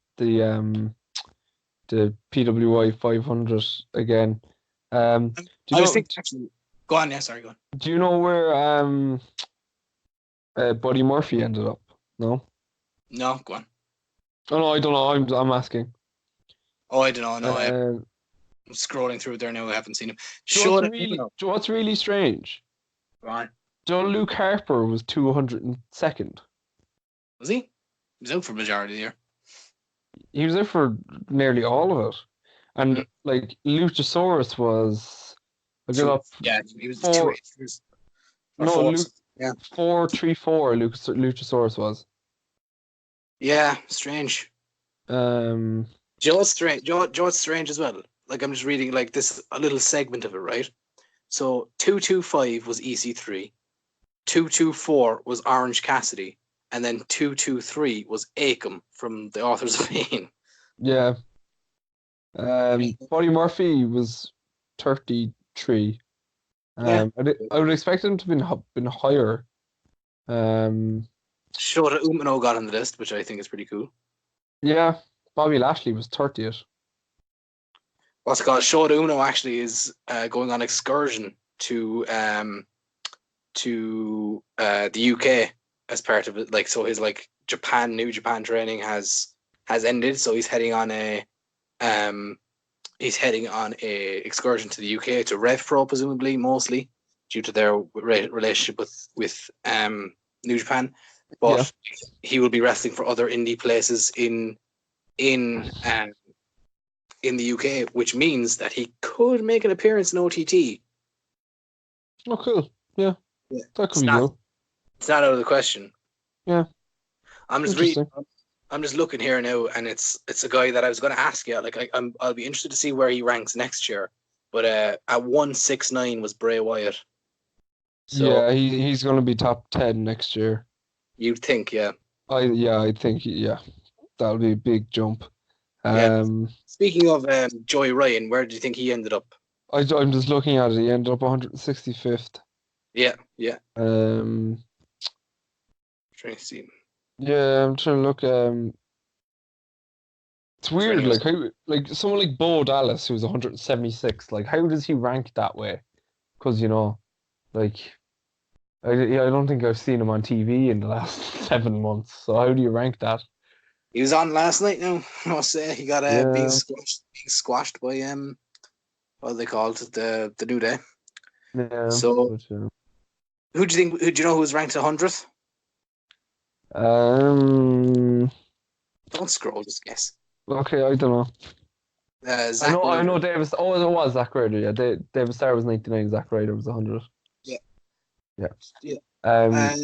PWI 500 again. Do I you was know? thinking, actually, go on. Yeah, sorry, go on. Do you know where Buddy Murphy ended up? No. No, go on. Oh no, I don't know. I'm asking. Oh, I don't know. No, Uh, I'm scrolling through there now. I haven't seen him. do you know Showed what's really, do you know what's really strange? Go on. Do you know Luke Harper was 202nd. Was he? He was out for majority of the year. He was there for nearly all of it, and like Luchasaurus was. I got up. Yeah, he was 4. 2 8 or No, 4. Luke. Yeah. 4, 3, 4. Luchasaurus was. Yeah, strange. Um. Do you know what's strange? Do you know what's strange as well? Like, I'm just reading like this a little segment of it, right? So 225 was EC3, 224 was Orange Cassidy, and then 223 was Akam from the Authors of Pain. Yeah. Buddy Murphy was 33. Yeah. I would expect him to been higher. Shota Umino got on the list, which I think is pretty cool. Yeah, Bobby Lashley was 30th. What's it called? Shota Umino actually is going on excursion to the UK as part of it. Like, so his like New Japan training has ended, so he's heading on a excursion to the UK to Rev Pro, presumably, mostly due to their relationship with New Japan. But he will be wrestling for other indie places in the UK, which means that he could make an appearance in OTT. Oh, cool. Yeah. That could be cool. It's not out of the question. Yeah. I'm just I'm just looking here now, and it's a guy that I was going to ask you. Like I'll be interested to see where he ranks next year. But at 169 was Bray Wyatt. So Yeah, he's going to be top 10 next year. you'd think, yeah. I think that'll be a big jump. Yeah. Speaking of Joey Ryan, where do you think he ended up? I'm just looking at it. He ended up 165th. Yeah. Um, Trying to see. yeah, I'm trying to look. It's weird, Trying like how, like someone like Bo Dallas, who's 176. Like, how does he rank that way? Because like I don't think I've seen him on TV in the last 7 months. So how do you rank that? He was on last night. Now I must say he got being squashed by what are they called, the New Day. Yeah. So But, who do you think? Do you know who was ranked 100th? Don't scroll, just guess. Okay, I don't know. Zack I know Ryder. Davis. Oh, it was Zack Ryder. Yeah, David Starr was 99. Zack Ryder was 100. Yeah. Yeah.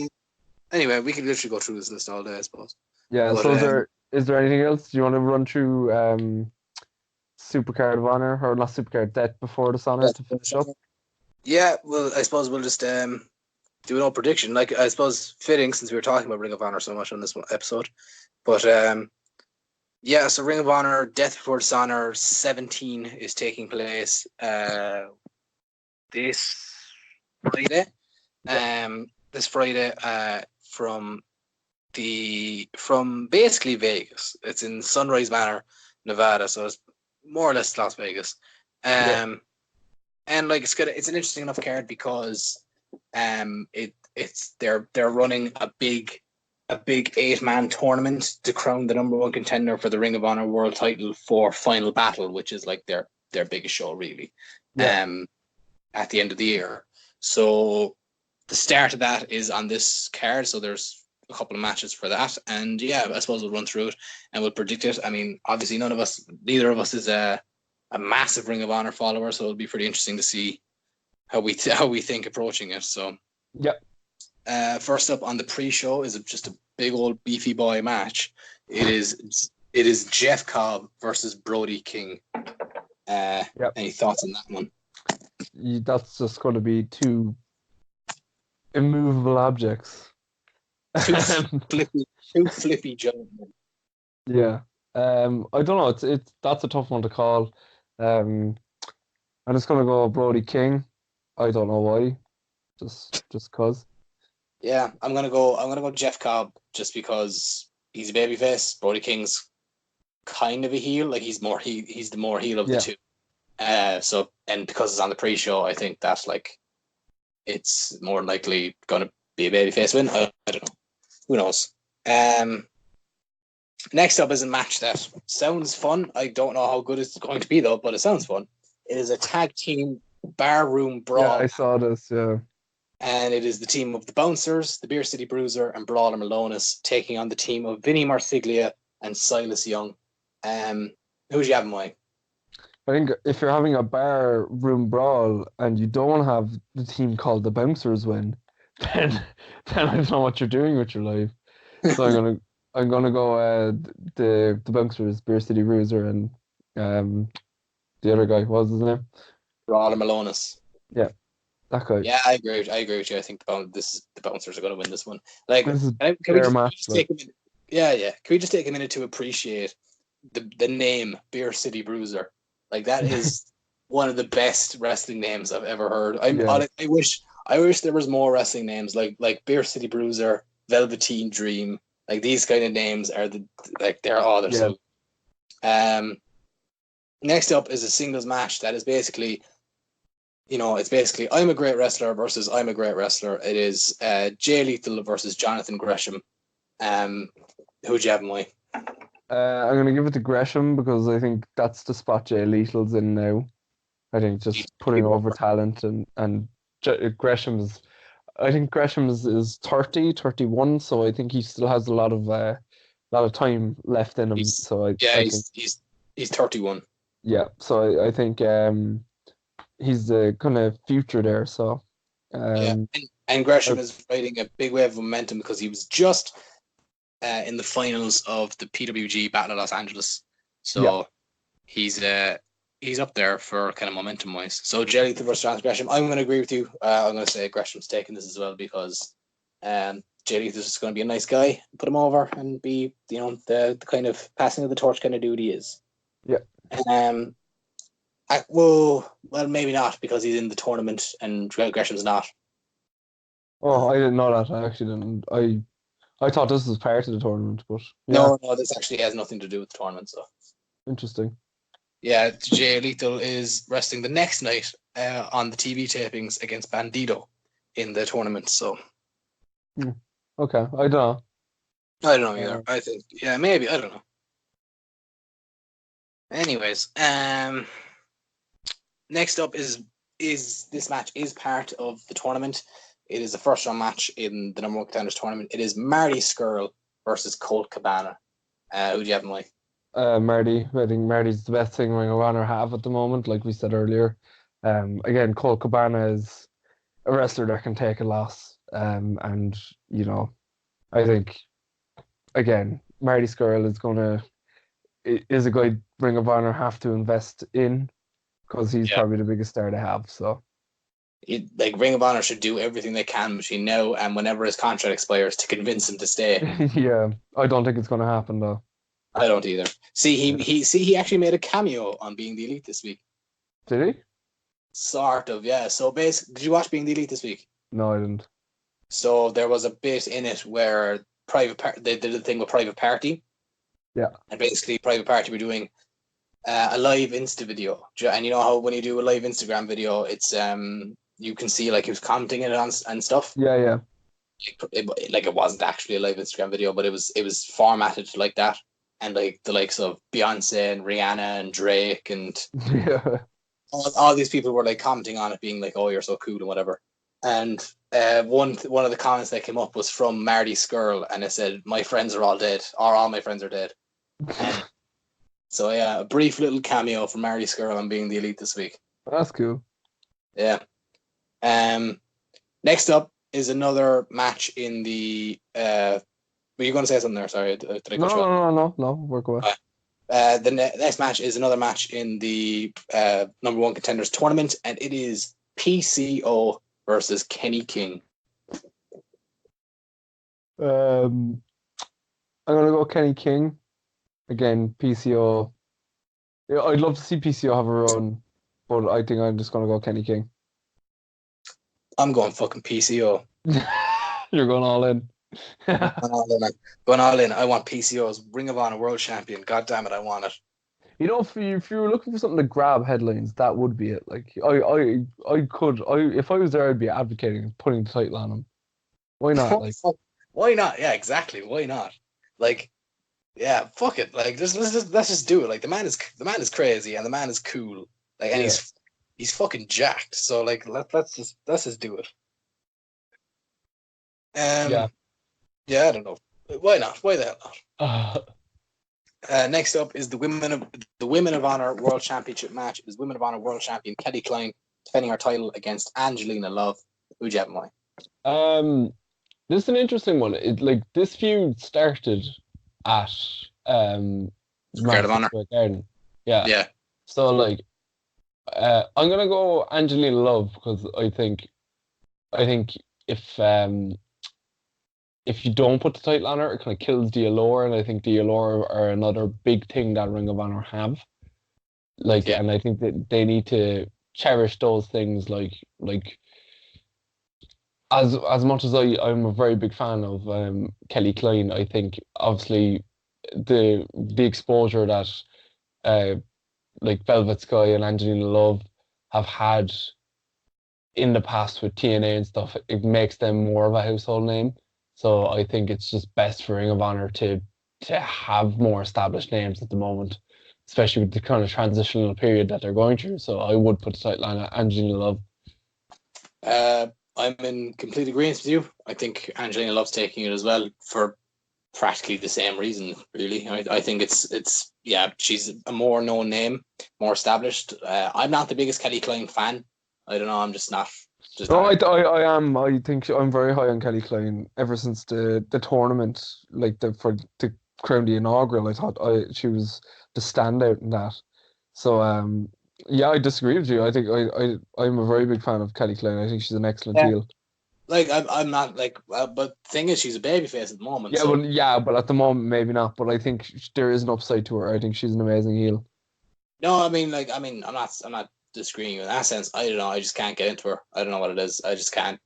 Anyway, we can literally go through this list all day, I suppose. Yeah. But, So is there anything else? Do you want to run through Supercard of Honor, or not Supercard, Death Before Dishonor to finish up? Yeah. Well, I suppose we'll just do an old prediction. Like, I suppose fitting, since we were talking about Ring of Honor so much on this episode. But yeah, so Ring of Honor, Death Before Dishonor 17 is taking place this Friday. This Friday from basically Vegas. It's in Sunrise Manor, Nevada, so it's more or less Las Vegas. And like it's an interesting enough card because they're running a big 8-man tournament to crown the number one contender for the Ring of Honor world title for Final Battle, which is like their biggest show really. At the end of the year. So the start of that is on this card, so there's a couple of matches for that, and yeah, I suppose we'll run through it and we'll predict it. I mean, obviously neither of us is a massive Ring of Honor follower, so it'll be pretty interesting to see how we think approaching it. So first up on the pre-show is just a big old beefy boy match. It is Jeff Cobb versus Brody King. Any thoughts on that one? That's just going to be two immovable objects. Two flippy gentlemen. Yeah. I don't know. It's that's a tough one to call. I'm just gonna go Brody King. I don't know why. Just cause. Yeah, I'm gonna go Jeff Cobb just because he's a babyface. Brody King's kind of a heel. Like he's the more heel of the two. So because it's on the pre-show, I think that's like it's more likely gonna be a babyface win. I don't know. Who knows? Next up is a match that sounds fun. I don't know how good it's going to be though, but it sounds fun. It is a tag team barroom brawl. Yeah, I saw this. Yeah. And it is the team of the Bouncers, the Beer City Bruiser, and Brawler Malonis taking on the team of Vinny Marsiglia and Silas Young. Who do you have in mind? I think if you're having a bar room brawl and you don't have the team called the Bouncers win, then I don't know what you're doing with your life. So I'm gonna go the Bouncers, Beer City Bruiser, and the other guy. What was his name? Brawler Malonis. Yeah, that guy. Yeah, I agree with you. I think the Bouncers are going to win this one. Like, this is can we just take a minute? Yeah. Can we just take a minute to appreciate the name Beer City Bruiser? Like that is one of the best wrestling names I've ever heard. I wish there was more wrestling names like Beer City Bruiser, Velveteen Dream. Like these kind of names are they're so. Next up is a singles match that is basically, I'm a great wrestler versus I'm a great wrestler. It is Jay Lethal versus Jonathan Gresham. Who'd you have in mind? I'm gonna give it to Gresham because I think that's the spot Jay Lethal's in now. I think just putting over talent and Gresham is. I think Gresham is 30, 31, so I think he still has a lot of time left in him. He's 31. Yeah, so I think he's the kind of future there. So and Gresham is riding a big wave of momentum because he was just in the finals of the PWG Battle of Los Angeles. So he's up there for kind of momentum wise. So Jay Lethal versus Lance Gresham. I'm going to agree with you. I'm going to say Gresham's taking this as well because Jay Lethal is just going to be a nice guy, put him over, and be the kind of passing of the torch kind of dude he is. Yeah. Well, maybe not because he's in the tournament and Gresham's not. Oh, I didn't know that. I actually didn't. I thought this was part of the tournament, but yeah. No, this actually has nothing to do with the tournament. So Interesting. yeah, Jay Lethal is wrestling the next night on the TV tapings against Bandito in the tournament. So Okay, I don't know. I don't know either. I think maybe I don't know. Anyways, next up is this match is part of the tournament. It is the first round match in the number one contenders tournament. It is Marty Scurll versus Colt Cabana. Who do you have in mind? Marty. I think Marty's the best thing Ring of Honor have at the moment, like we said earlier. Again, Colt Cabana is a wrestler that can take a loss. And I think again, Marty Scurll is a guy Ring of Honor have to invest in because he's probably the biggest star they have. So Ring of Honor should do everything they can between now and whenever his contract expires to convince him to stay. Yeah, I don't think it's going to happen though. I don't either. He actually made a cameo on Being the Elite this week. Did he? Sort of, yeah. So basically, did you watch Being the Elite this week? No, I didn't. So there was a bit in it where they did a thing with Private Party. Yeah. And basically, Private Party were doing a live Insta video. And you know how when you do a live Instagram video, it's you can see like he was commenting it on and stuff. Yeah. It wasn't actually a live Instagram video, but it was formatted like that. And like the likes of Beyonce and Rihanna and Drake and all these people were like commenting on it, being like, "Oh, you're so cool" and whatever. And one of the comments that came up was from Marty Scurll, and it said, "My friends are all dead, or all my friends are dead." So yeah, a brief little cameo from Marty Scurll on Being the Elite this week. That's cool. Yeah. Next up is another match in the. Were you going to say something there? Sorry, did I cut you off? No. Work away. The next match is another match in the number one contenders tournament, and it is PCO versus Kenny King. I'm gonna go Kenny King. Again, PCO. Yeah, I'd love to see PCO have a run, but I think I'm just gonna go Kenny King. I'm going fucking PCO. You're going all in. Going all in. I want PCO's Ring of Honor World Champion. God damn it, I want it. You know, if you were looking for something to grab headlines, that would be it. Like if I was there, I'd be advocating putting the title on him. Why not? Like, why not? Yeah, exactly. Why not? Like, yeah, fuck it. Like, let's just do it. Like, the man is crazy and the man is cool. Like, and he's fucking jacked. So like, let's just do it. Yeah, I don't know. Why not? Why the hell not? Next up is the Women of Honor World Championship match. It is Women of Honor World Champion Kelly Klein defending her title against Angelina Love. Who'd you have in mind? This is an interesting one. This feud started at Guard of Honor. Garden. Yeah. So I'm gonna go Angelina Love because I think if you don't put the title on her, it kind of kills the allure, and I think the allure are another big thing that Ring of Honor have. And I think that they need to cherish those things. As much as I'm a very big fan of Kelly Klein, I think obviously the exposure that Velvet Sky and Angelina Love have had in the past with TNA and stuff, it makes them more of a household name. So I think it's just best for Ring of Honor to have more established names at the moment, especially with the kind of transitional period that they're going through. So I would put the title on Angelina Love. I'm in complete agreement with you. I think Angelina Love's taking it as well for practically the same reason, really. I think it's she's a more known name, more established. I'm not the biggest Kelly Klein fan. I don't know. I'm just not Just Oh, not. I am. I think I'm very high on Kelly Klein ever since the tournament, like for the crown the inaugural. I thought she was the standout in that. So yeah, I disagree with you. I think I'm a very big fan of Kelly Klein. I think she's an excellent Yeah. heel. Like I'm not like, but the thing is, she's a babyface at the moment. Yeah, So but at the moment maybe not. But I think there is an upside to her. I think she's an amazing heel. no, I'm not disagreeing in that sense. I don't know. I just can't get into her. I don't know what it is. I just can't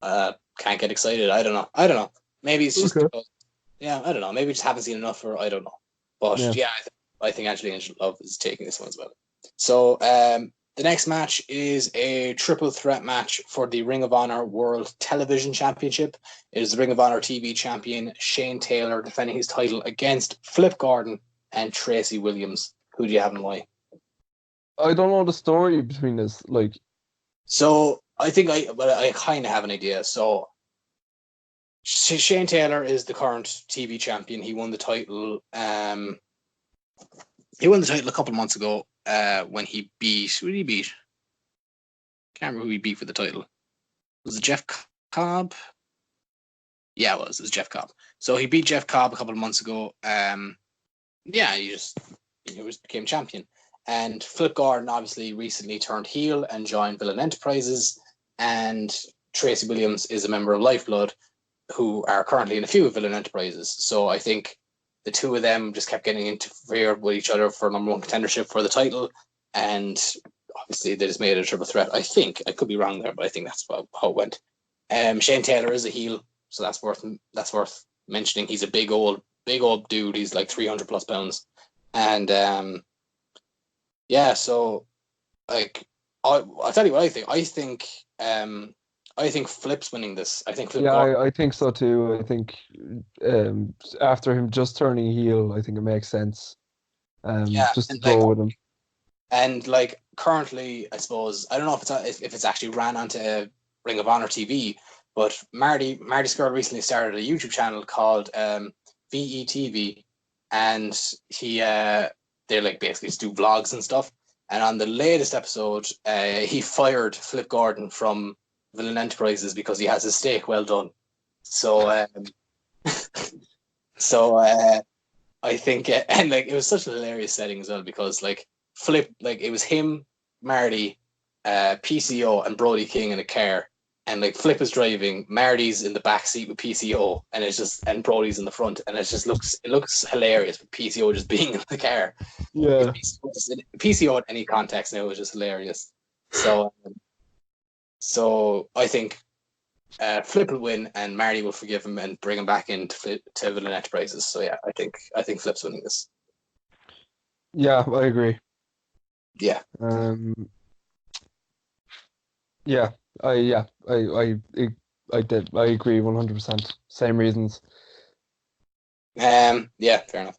get excited. I don't know. Maybe it's just Okay. because, yeah, I don't know. Maybe I just haven't seen enough for her. I don't know. But Yeah. yeah, I think Angelina Love is taking this one as well. So the next match is a triple threat match for the Ring of Honor World Television Championship. It is the Ring of Honor TV champion Shane Taylor defending his title against Flip Gordon and Tracy Williams. Who do you have and why? I don't know the story between this. Like, So I think I kind of have an idea. So Shane Taylor is the current TV champion. He won the title. He won the title a couple of months ago. When he beat, who did he beat? Can't remember who he beat for the title. Was it Jeff Cobb? Yeah, it was Jeff Cobb. So he beat Jeff Cobb a couple of months ago. Yeah, he became champion. And Flip Gordon obviously recently turned heel and joined Villain Enterprises. And Tracy Williams is a member of Lifeblood, who are currently in a few Villain Enterprises. So I think the two of them just kept getting interfered with each other for number one contendership for the title. And obviously they just made it a triple threat. I think, I could be wrong there, but I think that's how it went. Shane Taylor is a heel, so that's worth mentioning. He's a big old dude. He's like 300 plus pounds. And yeah, so like I'll tell you what I think. I think Flip's winning this. I think Flip yeah, Gordon. I think so too. I think after him just turning heel, I think it makes sense. Yeah, Just to and like go with him. like currently, I suppose I don't know if it's actually ran onto Ring of Honor TV, but Marty Skrull recently started a YouTube channel called VETV, and they like basically just do vlogs and stuff. And on the latest episode, he fired Flip Gordon from Villain Enterprises because he has his steak well done. So so I think and like it was such a hilarious setting as well, because like Flip, like it was him, Marty, PCO, and Brody King in a car, and like Flip is driving, Marty's in the back seat with PCO, and Brody's in the front, and it looks hilarious with PCO just being in the car. Yeah. PCO in any context now is just hilarious. So I think Flip will win, and Marty will forgive him and bring him back into to Villain Enterprises. So yeah, I think Flip's winning this. Yeah, I agree. Yeah. Yeah, I did. I agree 100%. Same reasons. Yeah, fair enough.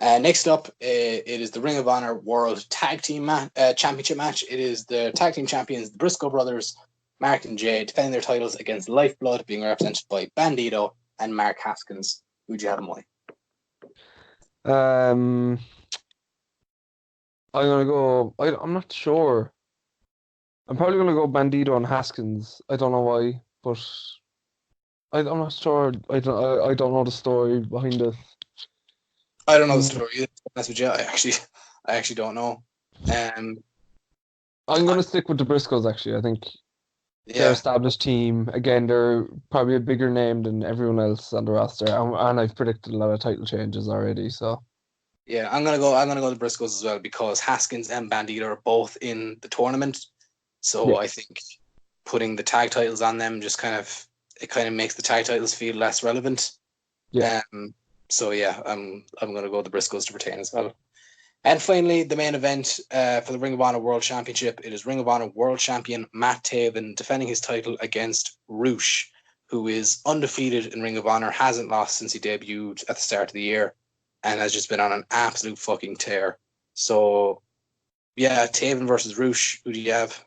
Next up, it is the Ring of Honor World Tag Team Championship match. It is the tag team champions, the Briscoe brothers, Mark and Jay, defending their titles against Lifeblood, being represented by Bandito and Mark Haskins. Who'd you have in mind? I'm gonna go. I'm not sure. I'm probably gonna go Bandito and Haskins. I don't know why, but I'm not sure. I don't know the story behind it. I don't know the story either. That's what I actually don't know. I'm gonna stick with the Briscoes actually. I think they're Yeah, established team. Again, they're probably a bigger name than everyone else on the roster, and I've predicted a lot of title changes already. So yeah, I'm gonna go the Briscoes as well, because Haskins and Bandito are both in the tournament. So yeah, I think putting the tag titles on them just kind of makes the tag titles feel less relevant. yeah. So yeah, I'm gonna go the Briscoes to retain as well. And finally, the main event for the Ring of Honor World Championship. It is Ring of Honor World Champion Matt Taven defending his title against Roosh, who is undefeated in Ring of Honor, hasn't lost since he debuted at the start of the year, and has just been on an absolute fucking tear. So yeah, Taven versus Roosh. Who do you have?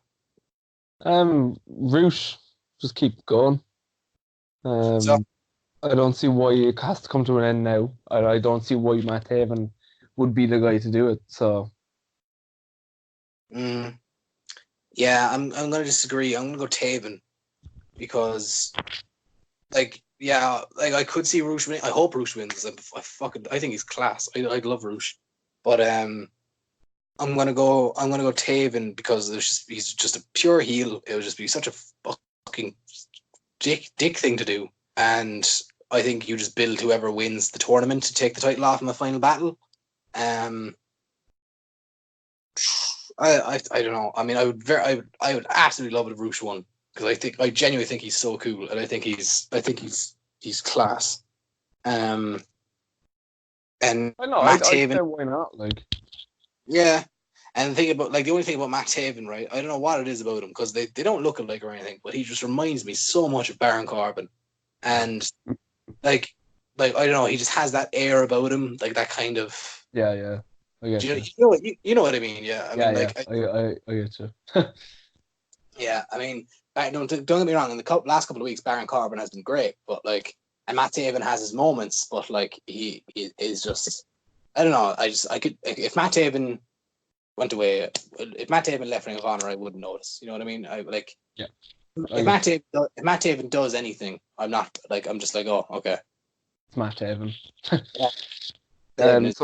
Roosh, just keep going. So I don't see why it has to come to an end now. I don't see why Matt Haven would be the guy to do it. So yeah, Yeah, I'm gonna disagree. I'm gonna go Taven because, like, yeah, like I could see Roosh win. I hope Roosh wins. I think he's class. I love Roosh, but I'm gonna go Taven because he's just a pure heel. It would just be such a fucking dick thing to do, and I think you just build whoever wins the tournament to take the title off in the final battle. Um, I don't know. I mean, I would absolutely love it if Roosh won because I genuinely think he's so cool, and I think he's class. And I know. Matt I'd Taven, say why not? Like, yeah. And the only thing about Matt Taven, right? I don't know what it is about him because they don't look alike or anything, but he just reminds me so much of Baron Corbin, and like I don't know, he just has that air about him, like that kind of. yeah. I get Do you. you know what I mean? Yeah, I mean, Yeah. like, I get you. yeah, I mean, don't get me wrong. In the last couple of weeks, Baron Corbin has been great, but like, and Matt Taven has his moments, but like, he is just. I don't know. I could if Matt Taven went away, if Matt Taven left Ring of Honor, I wouldn't notice. You know what I mean? I like. Yeah. If Matt Taven does anything, I'm not like I'm just like, oh, okay. It's Matt Taven. Taven is,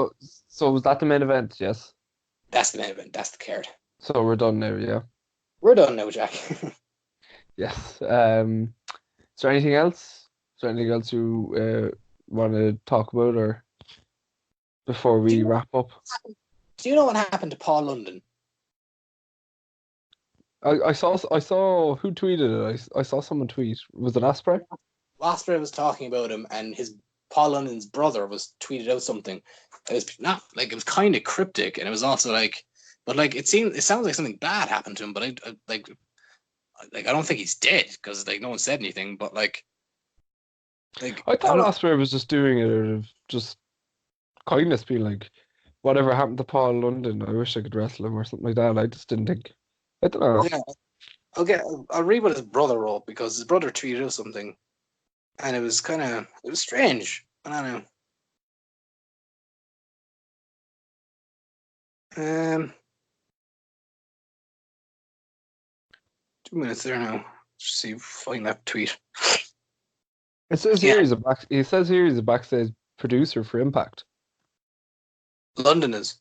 So was that the main event? Yes. that's the main event. That's the card. So we're done now. Yeah. We're done now, Jack. Yes. Is there anything else? Is there anything else you want to talk about, or before Do we you know wrap up? Do you know what happened to Paul London? I saw who tweeted it. I saw someone tweet. Was it Asprey? Osprey was talking about him, and his Paul London's brother was tweeted out something. It was not like it was kind of cryptic, and it was also like, but like it sounds like something bad happened to him. But I like I don't think he's dead because like no one said anything. But like I I thought don't know. Asprey was just doing it out of just kindness, being like, whatever happened to Paul London, I wish I could wrestle him or something like that. I just didn't think. I don't know. Yeah, I'll read what his brother wrote because his brother tweeted out something, and it was strange. I don't know. 2 minutes there now. Just see find that tweet. It says Yeah, here he's a backstage producer for Impact. London is.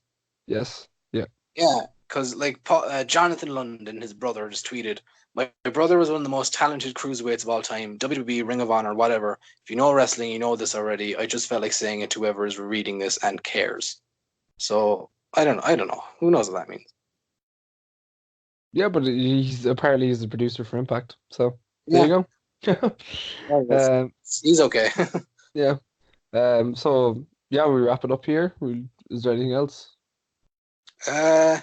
Yes. Yeah. Yeah, because like Jonathan London, his brother, just tweeted, My brother was one of the most talented cruiserweights of all time, WWE, Ring of Honor, whatever. If you know wrestling, you know this already. I just felt like saying it to whoever is reading this and cares. So I don't know. Who knows what that means? Yeah, but he's a producer for Impact. So there Yeah, you go. Um, he's okay. yeah. So yeah, we wrap it up here. Is there anything else? Yeah,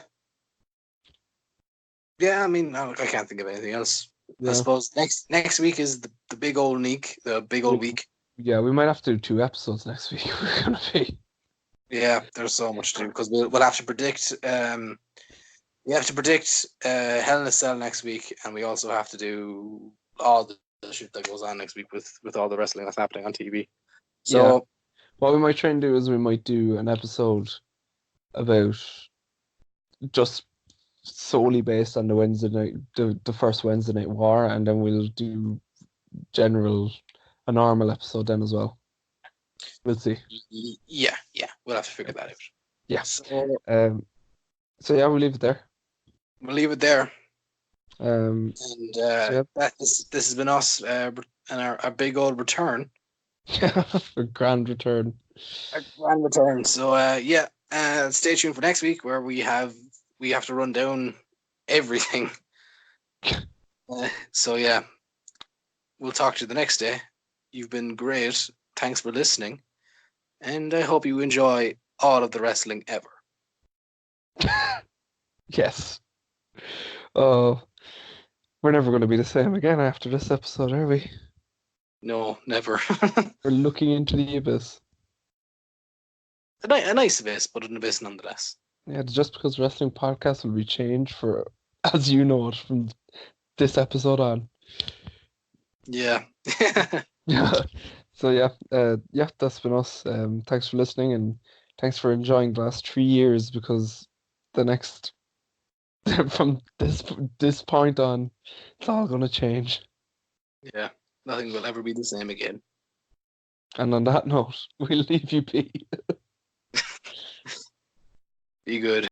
I mean, I can't think of anything else. I Yeah. suppose next week is the big old week, the big old week. Yeah, we might have to do 2 episodes next week. We're gonna be. Yeah, there's so much to do because we'll have to predict. We have to predict Hell in a Cell next week, and we also have to do all the shit that goes on next week with all the wrestling that's happening on TV. So What we might try and do is we might do an episode about just solely based on the Wednesday night, the first Wednesday night war, and then we'll do a normal episode then as well. We'll see. yeah, we'll have to figure that out. Yeah. So yeah, we'll leave it there. we'll leave it there. And This has been us and our big old return. a grand return. A grand return. So stay tuned for next week where we have to run down everything. So yeah, we'll talk to you the next day. You've been great. Thanks for listening, and I hope you enjoy all of the wrestling ever. Yes. Oh, we're never going to be the same again after this episode, are we? No, never. We're looking into the abyss. A nice abyss, but an abyss nonetheless. Yeah, just because wrestling podcasts will be changed for, as you know it, from this episode on. Yeah. Yeah. So yeah, that's been us. Thanks for listening and thanks for enjoying the last 3 years because the next from this point on, it's all gonna change. Yeah, nothing will ever be the same again. And on that note, we'll leave you be. Be good.